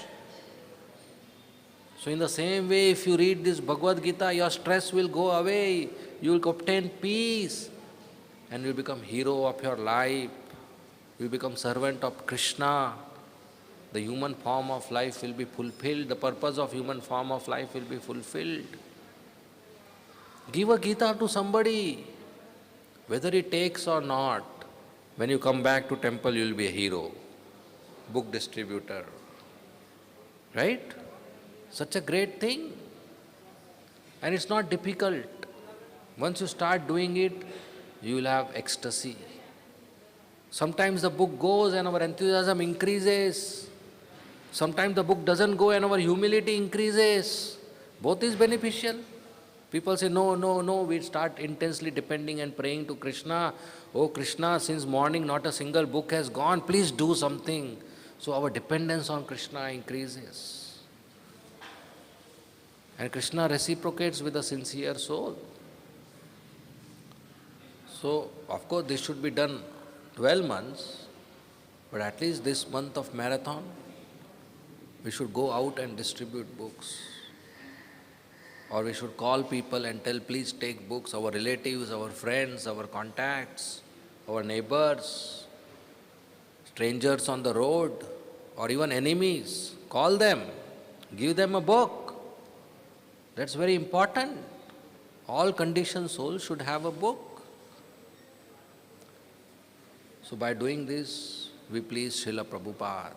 S1: So in the same way, if you read this Bhagavad Gita, your stress will go away, you will obtain peace and you will become hero of your life. You will become servant of Krishna. The human form of life will be fulfilled. The purpose of human form of life will be fulfilled. Give a Gita to somebody, whether he takes or not. When you come back to temple, you will be a hero, book distributor. Right? Such a great thing. And it's not difficult. Once you start doing it, you will have ecstasy. Sometimes the book goes and our enthusiasm increases. Sometimes the book doesn't go and our humility increases. Both is beneficial. People say, no, no, no. We start intensely depending and praying to Krishna. Oh Krishna, since morning not a single book has gone. Please do something. So our dependence on Krishna increases. And Krishna reciprocates with a sincere soul. So, of course, this should be done 12 months, but at least this month of marathon, we should go out and distribute books. Or we should call people and tell, please take books, our relatives, our friends, our contacts, our neighbors, strangers on the road, or even enemies. Call them, give them a book. That's very important. All conditioned souls should have a book. So by doing this, we please Srila Prabhupada,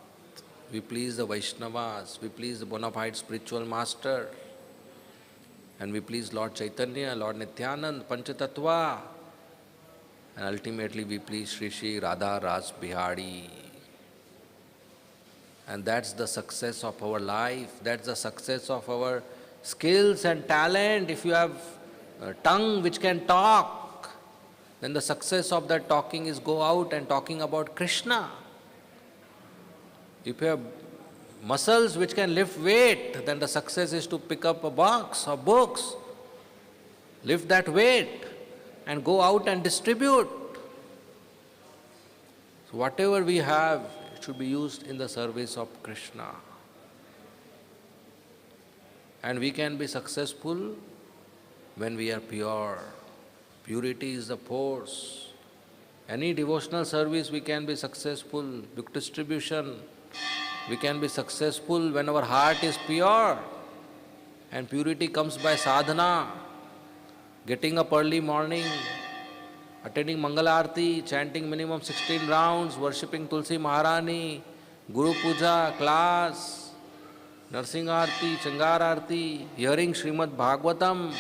S1: we please the Vaishnavas, we please the bona fide spiritual master, and we please Lord Chaitanya, Lord Nityanand, Panchatattva, and ultimately we please Shri Shri Radha Ras Bihari. And that's the success of our life, that's the success of our skills and talent. If you have a tongue which can talk, then the success of that talking is go out and talking about Krishna. If you have muscles which can lift weight, then the success is to pick up a box of books, lift that weight and go out and distribute. So whatever we have, it should be used in the service of Krishna. And we can be successful when we are pure. Purity is the force. Any devotional service we can be successful, book distribution, we can be successful when our heart is pure. And purity comes by sadhana, getting up early morning, attending Mangala Aarti, chanting minimum 16 rounds, worshipping Tulsi Maharani, Guru Puja, class, Narsingh Aarti, Changar Aarti, hearing Srimad Bhagavatam,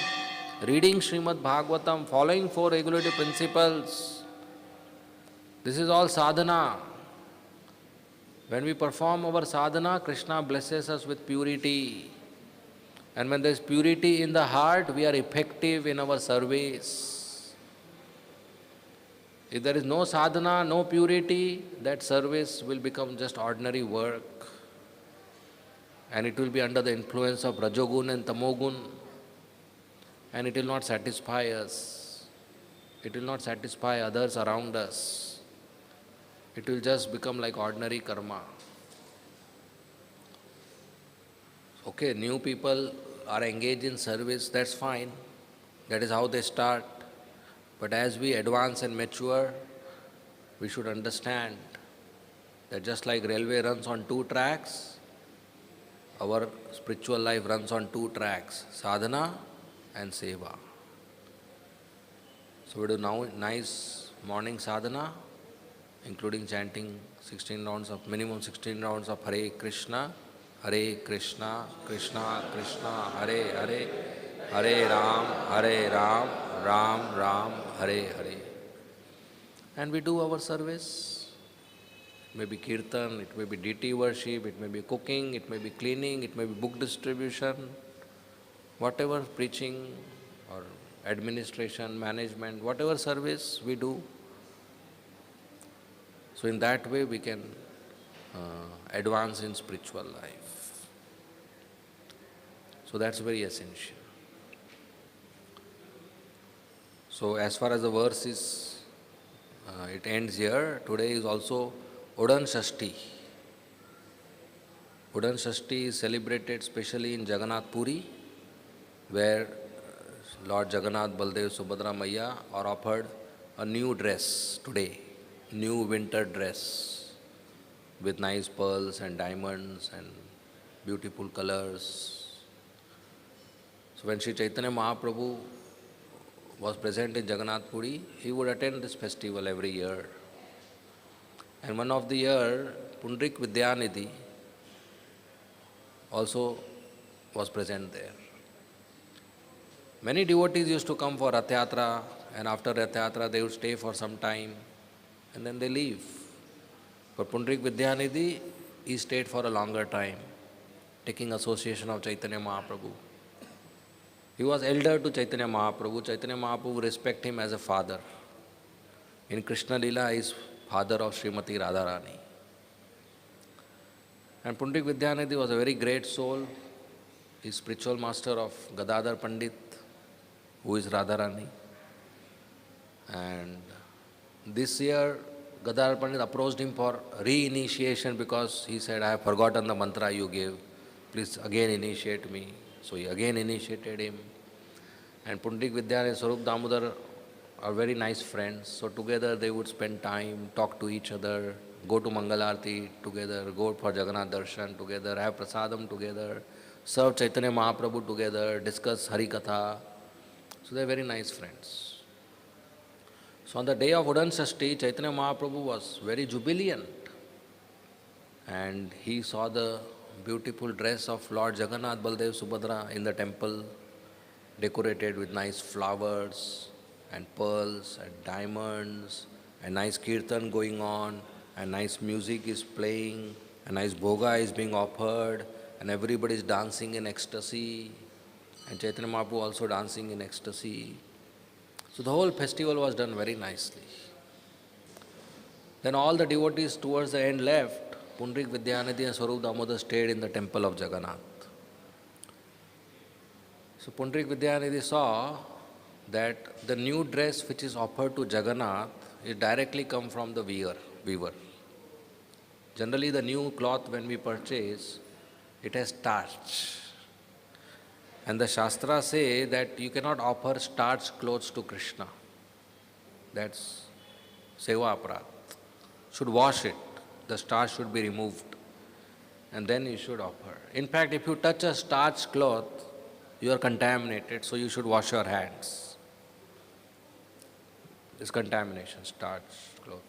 S1: reading Srimad Bhagavatam, following 4 regulative principles. This is all sadhana. When we perform our sadhana, Krishna blesses us with purity. And when there is purity in the heart, we are effective in our service. If there is no sadhana, no purity, that service will become just ordinary work. And it will be under the influence of Rajogun and Tamogun. And it will not satisfy us. It will not satisfy others around us. It will just become like ordinary karma. Okay, new people are engaged in service, that's fine. That is how they start. But as we advance and mature, we should understand that just like railway runs on 2 tracks, our spiritual life runs on 2 tracks, sadhana and seva. So we do now nice morning sadhana, including chanting 16 rounds of minimum 16 rounds of Hare Krishna, Krishna Krishna, Hare Hare, Hare Ram, Ram Ram, Hare Hare. And we do our service. It may be kirtan, it may be deity worship, it may be cooking, it may be cleaning, it may be book distribution, whatever preaching or administration, management, whatever service we do. So in that way we can advance in spiritual life. So that's very essential. So as far as the verse is, it ends here. Today is also Udan Shashti. Udan Shashti is celebrated specially in Jagannath Puri, where Lord Jagannath, Baldev, Subhadra Maya are offered a new dress today, new winter dress with nice pearls and diamonds and beautiful colors. So when Sri Chaitanya Mahaprabhu was present in Jagannath Puri, he would attend this festival every year. And one of the year, Pundrik Vidyanidhi also was present there. Many devotees used to come for Rath Yatra, and after Rath Yatra they would stay for some time and then they leave. But Pundrik Vidyanidhi, he stayed for a longer time, taking association of Chaitanya Mahaprabhu. He was elder to Chaitanya Mahaprabhu. Chaitanya Mahaprabhu respect him as a father. In Krishna Lila, he is father of Srimati Radharani. And Pundrik Vidyanidhi was a very great soul. He is spiritual master of Gadadhar Pandit, who is Radharani. And this year, Gadadhar Pandit approached him for re-initiation because he said, I have forgotten the mantra you gave. Please again initiate me. So he again initiated him. And Pundrik Vidyanidhi and Swarup Damodar are very nice friends. So together they would spend time, talk to each other, go to Mangalarti together, go for Jagannath Darshan together, have prasadam together, serve Chaitanya Mahaprabhu together, discuss Hari Katha. So they are very nice friends. So on the day of Udan Shashti, Chaitanya Mahaprabhu was very jubilant. And he saw the beautiful dress of Lord Jagannath, Baldev, Subhadra in the temple, decorated with nice flowers and pearls and diamonds, and nice kirtan going on, and nice music is playing, and nice bhoga is being offered, and everybody is dancing in ecstasy, and Chaitanya Mahaprabhu also dancing in ecstasy. So the whole festival was done very nicely. Then all the devotees towards the end left. Pundrik Vidyanidhi and Swarup Damodar stayed in the temple of Jagannath. So Pundrik Vidyanidhi saw that the new dress which is offered to Jagannath is directly come from the weaver. Generally the new cloth when we purchase, it has starch. And the Shastras say that you cannot offer starched clothes to Krishna. That's seva aparadh. Should wash it. The starch should be removed. And then you should offer. In fact, if you touch a starched cloth, you are contaminated, so you should wash your hands. This contamination, starched cloth.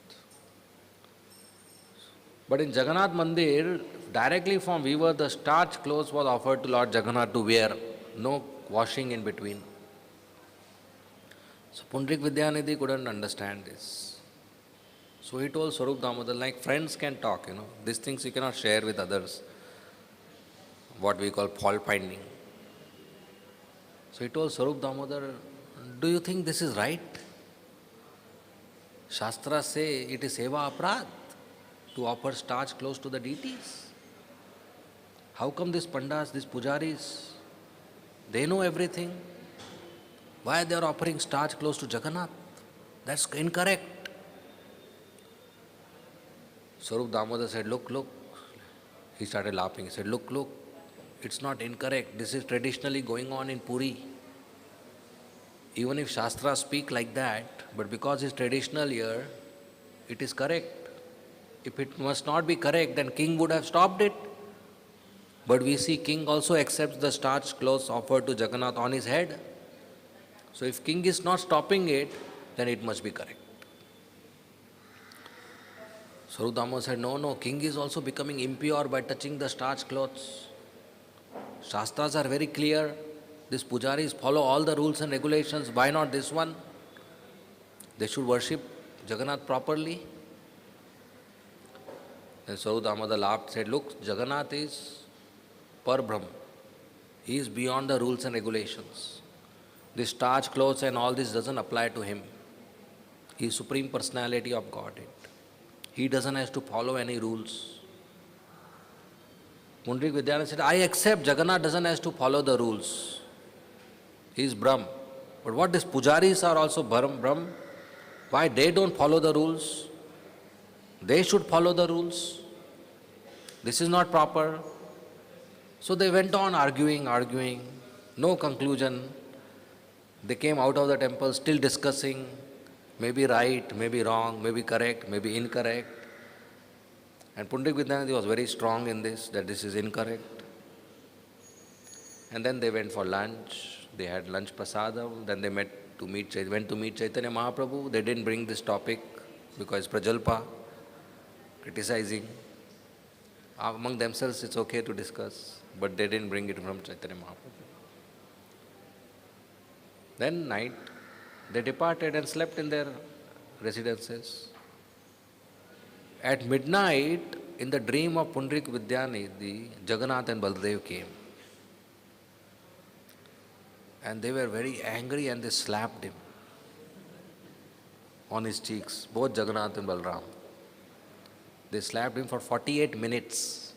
S1: But in Jagannath Mandir, directly from weaver, the starched clothes was offered to Lord Jagannath to wear. No washing in between. So Pundrik Vidyanidhi couldn't understand this. So he told Swarup Damodar, like friends can talk, these things you cannot share with others. What we call fault finding. So he told Swarup Damodar, do you think this is right? Shastras say it is seva aparadh to offer starched clothes to the deities. How come these pandas, these pujaris, they know everything? Why they are offering starched clothes to Jagannath? That's incorrect. Swarup Damodar said, look. He started laughing. He said, look, it's not incorrect. This is traditionally going on in Puri. Even if Shastras speak like that, but because it's traditional here, it is correct. If it must not be correct, then king would have stopped it. But we see king also accepts the starched clothes offered to Jagannath on his head. So if king is not stopping it, then it must be correct. Swarup Damodar said, no, king is also becoming impure by touching the starched clothes. Shastras are very clear. These pujaris follow all the rules and regulations. Why not this one? They should worship Jagannath properly. Then Swarup Damodar laughed, said, look, Jagannath is Parbrahm. He is beyond the rules and regulations. This starched clothes and all this doesn't apply to him. He is Supreme Personality of Godhead. He doesn't have to follow any rules. Pundrik Vidyanidhi said, I accept Jagannath doesn't have to follow the rules. He is Brahm. But what these pujaris are also Brahm? Why they don't follow the rules? They should follow the rules. This is not proper. So they went on arguing, no conclusion. They came out of the temple still discussing, maybe right, maybe wrong, maybe correct, maybe incorrect. And Pundrik Vidyanidhi was very strong in this, that this is incorrect. And then they went for lunch, they had lunch prasadam, then they went to meet Chaitanya Mahaprabhu. They didn't bring this topic because Prajalpa, criticizing. Among themselves it's okay to discuss. but they didn't bring it from Chaitanya Mahaprabhu. Then night, they departed and slept in their residences. At midnight, in the dream of Pundrik Vidyanidhi, Jagannath and Baldev came. And they were very angry and they slapped him on his cheeks, both Jagannath and Balram. They slapped him for 48 minutes.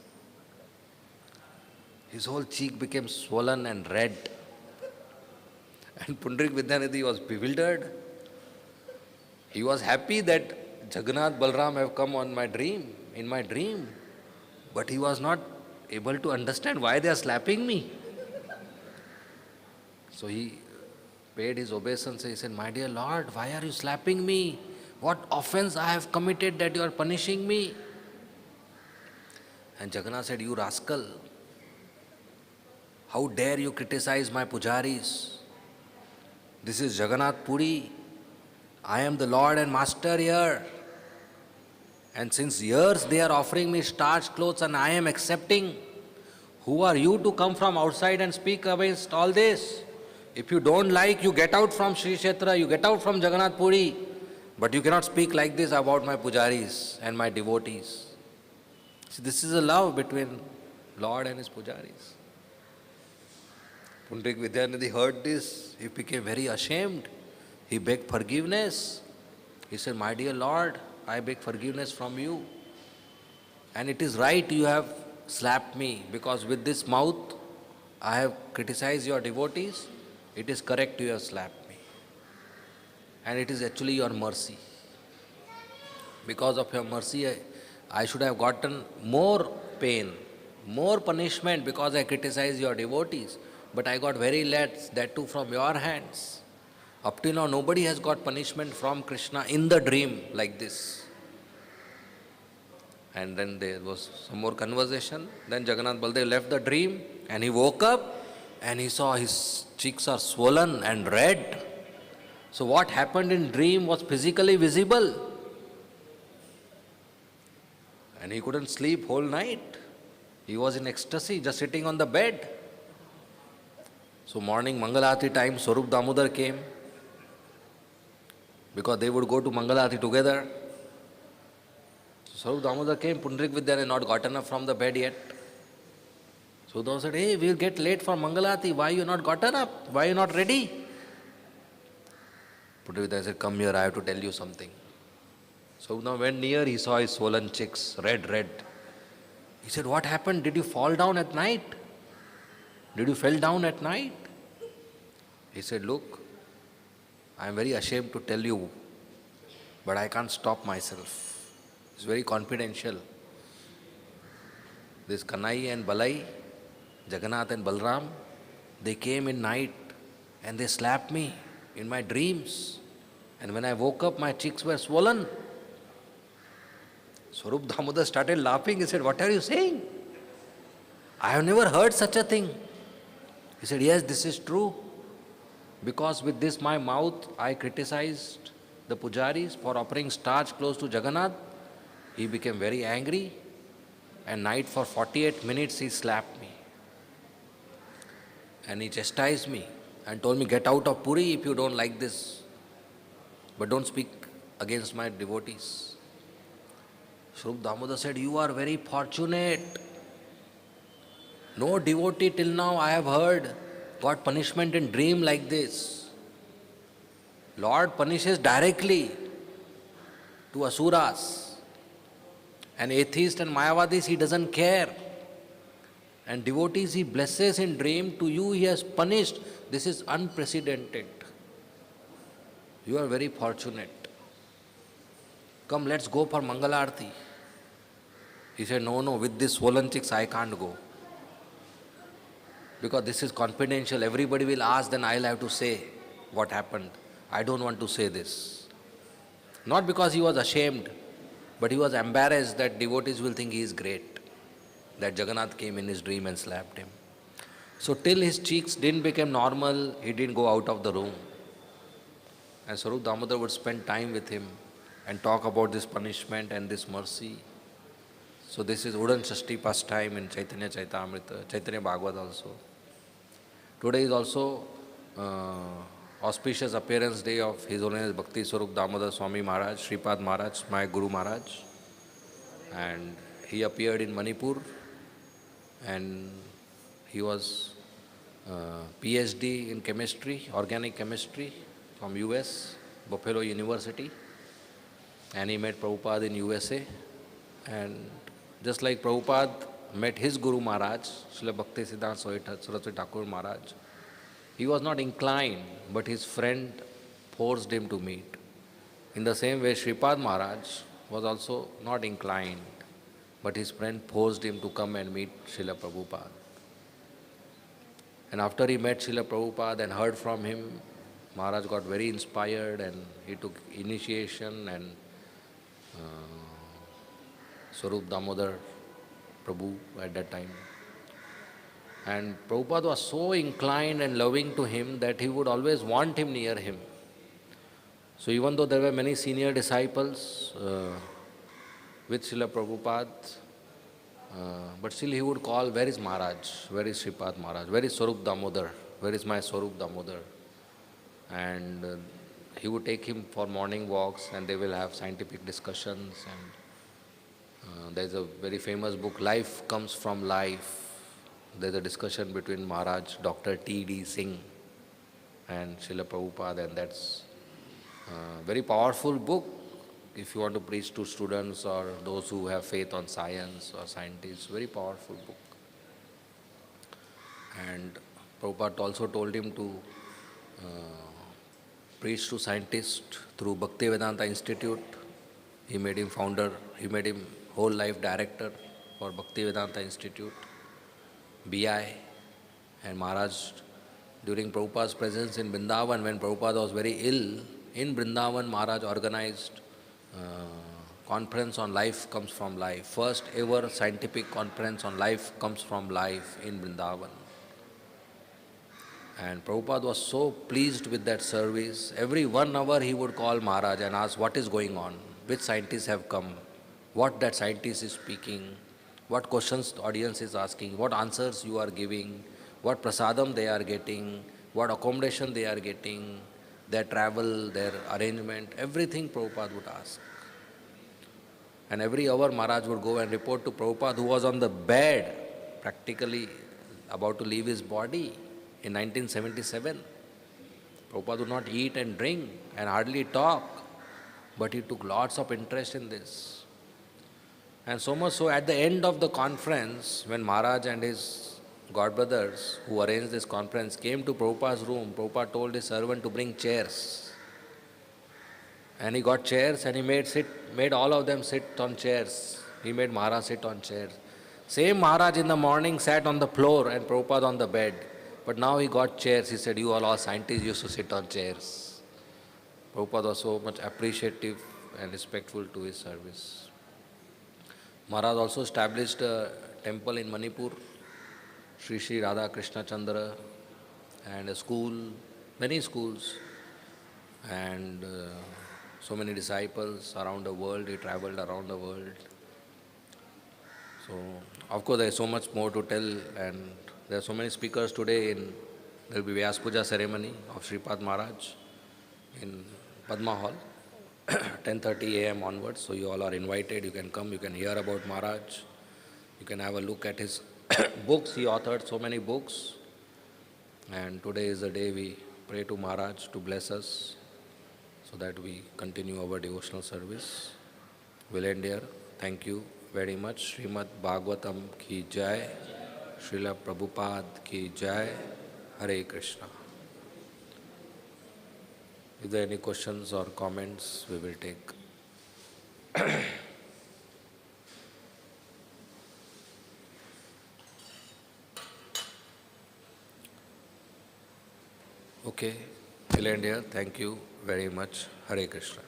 S1: His whole cheek became swollen and red. And Pundrik Vidyanidhi was bewildered. He was happy that Jagannath Balram have come in my dream. But he was not able to understand why they are slapping me. So he paid his obeisance. He said, "My dear Lord, why are you slapping me? What offense I have committed that you are punishing me?" And Jagannath said, "You rascal, how dare you criticize my pujaris? This is Jagannath Puri. I am the Lord and Master here. And since years they are offering me starched clothes and I am accepting. Who are you to come from outside and speak against all this? If you don't like, you get out from Sri Kshetra, you get out from Jagannath Puri. But you cannot speak like this about my pujaris and my devotees." See, this is a love between Lord and his pujaris. Pundrik Vidyanidhi heard this. He became very ashamed. He begged forgiveness. He said, "My dear Lord, I beg forgiveness from you. And it is right you have slapped me, because with this mouth I have criticized your devotees. It is correct you have slapped me. And it is actually your mercy. Because of your mercy, I should have gotten more pain, more punishment because I criticized your devotees. But I got very less, that too from your hands. Up till now, nobody has got punishment from Krishna in the dream like this." And then there was some more conversation. Then Jagannath Baldev left the dream and he woke up and he saw his cheeks are swollen and red. So what happened in dream was physically visible. And he couldn't sleep whole night. He was in ecstasy, just sitting on the bed. So morning Mangalarati time, Swarup Damodar came, because they would go to Mangalarati together. So Swarup Damodar came, Pundrik Vidya had not gotten up from the bed yet. So Damodar said, "Hey, we'll get late for Mangalarati. Why you not gotten up? Why you not ready?" Pundrik Vidya said, "Come here, I have to tell you something." So now went near, he saw his swollen cheeks, red. He said, "What happened? Did you fall down at night? Did you fell down at night?" He said, "Look, I am very ashamed to tell you, but I can't stop myself. It's very confidential. This Kanai and Balai, Jagannath and Balram, they came in night and they slapped me in my dreams. And when I woke up, my cheeks were swollen." Swarup Damodar started laughing. He said, "What are you saying? I have never heard such a thing." He said, "Yes, this is true. Because with this my mouth I criticized the pujaris for offering starched clothes to Jagannath. He became very angry and night for 48 minutes he slapped me. And he chastised me and told me, 'Get out of Puri if you don't like this. But don't speak against my devotees.'" Swarup Damodar said, "You are very fortunate. No devotee till now I have heard got punishment in dream like this. Lord punishes directly to asuras. And atheists and Mayavadis, he doesn't care. And devotees he blesses in dream. To you he has punished. This is unprecedented. You are very fortunate. Come, let's go for Mangalarti." He said, No, with this swollen cheeks I can't go. Because this is confidential. Everybody will ask, then I'll have to say what happened. I don't want to say this. Not because he was ashamed, but he was embarrassed that devotees will think he is great. That Jagannath came in his dream and slapped him. So till his cheeks didn't become normal, he didn't go out of the room. And Swarup Damodar would spend time with him and talk about this punishment and this mercy. So this is Udan Shashti pastime in Chaitanya Chaitamrita, Chaitanya Bhagavad also. Today is also auspicious appearance day of His Holiness Bhakti Swarup Damodar Swami Maharaj, Sripad Maharaj, my Guru Maharaj. And he appeared in Manipur, and he was PhD in chemistry, organic chemistry from US, Buffalo University. And he met Prabhupada in USA. And just like Prabhupada met his Guru Maharaj, Srila Bhakti Siddhanta Saraswati Thakur Maharaj, he was not inclined, but his friend forced him to meet. In the same way, Sripad Maharaj was also not inclined, but his friend forced him to come and meet Srila Prabhupada. And after he met Srila Prabhupada and heard from him, Maharaj got very inspired and he took initiation, and Swarup Damodar Prabhu at that time. And Prabhupada was so inclined and loving to him that he would always want him near him. So even though there were many senior disciples with Srila Prabhupada, but still he would call, where is Maharaj? Where is Sripad Maharaj? Where is Swarup Damodar? Where is my Swarup Damodar? And he would take him for morning walks, and they will have scientific discussions. And there's a very famous book, Life Comes from Life. There's a discussion between Maharaj, Dr. T.D. Singh and Srila Prabhupada, and that's a very powerful book if you want to preach to students or those who have faith on science or scientists. Very powerful book. And Prabhupada also told him to preach to scientists through Bhaktivedanta Institute. He made him founder, he made him whole life director for Bhaktivedanta Institute, BI. And Maharaj, during Prabhupada's presence in Vrindavan, when Prabhupada was very ill, in Vrindavan, Maharaj organized conference on Life Comes from Life, first ever scientific conference on Life Comes from Life in Vrindavan. And Prabhupada was so pleased with that service. Every 1 hour he would call Maharaj and ask what is going on, which scientists have come, what that scientist is speaking, what questions the audience is asking, what answers you are giving, what prasadam they are getting, what accommodation they are getting, their travel, their arrangement, everything Prabhupada would ask. And every hour Maharaj would go and report to Prabhupada, who was on the bed, practically about to leave his body in 1977. Prabhupada would not eat and drink and hardly talk, but he took lots of interest in this. And so much so, at the end of the conference, when Maharaj and his godbrothers who arranged this conference came to Prabhupada's room, Prabhupada told his servant to bring chairs. And he got chairs and he made all of them sit on chairs. He made Maharaj sit on chairs. Same Maharaj in the morning sat on the floor and Prabhupada on the bed. But now he got chairs. He said, you all scientists used to sit on chairs. Prabhupada was so much appreciative and respectful to his service. Maharaj also established a temple in Manipur, Sri Sri Radha Krishna Chandra, and a school, many schools, and so many disciples around the world. He traveled around the world. So, of course, there is so much more to tell, and there are so many speakers today. There will be Vyas Puja ceremony of Sripad Maharaj in Padma Hall, 10:30 a.m. onwards. So you all are invited. You can come. You can hear about Maharaj. You can have a look at his books. He authored so many books. And today is the day we pray to Maharaj to bless us so that we continue our devotional service. We'll end here. Thank you very much. Srimad Bhagavatam ki jai. Srila Prabhupada ki jai. Hare Krishna. If there are any questions or comments, we will take. Okay, we'll end here. Thank you very much. Hare Krishna.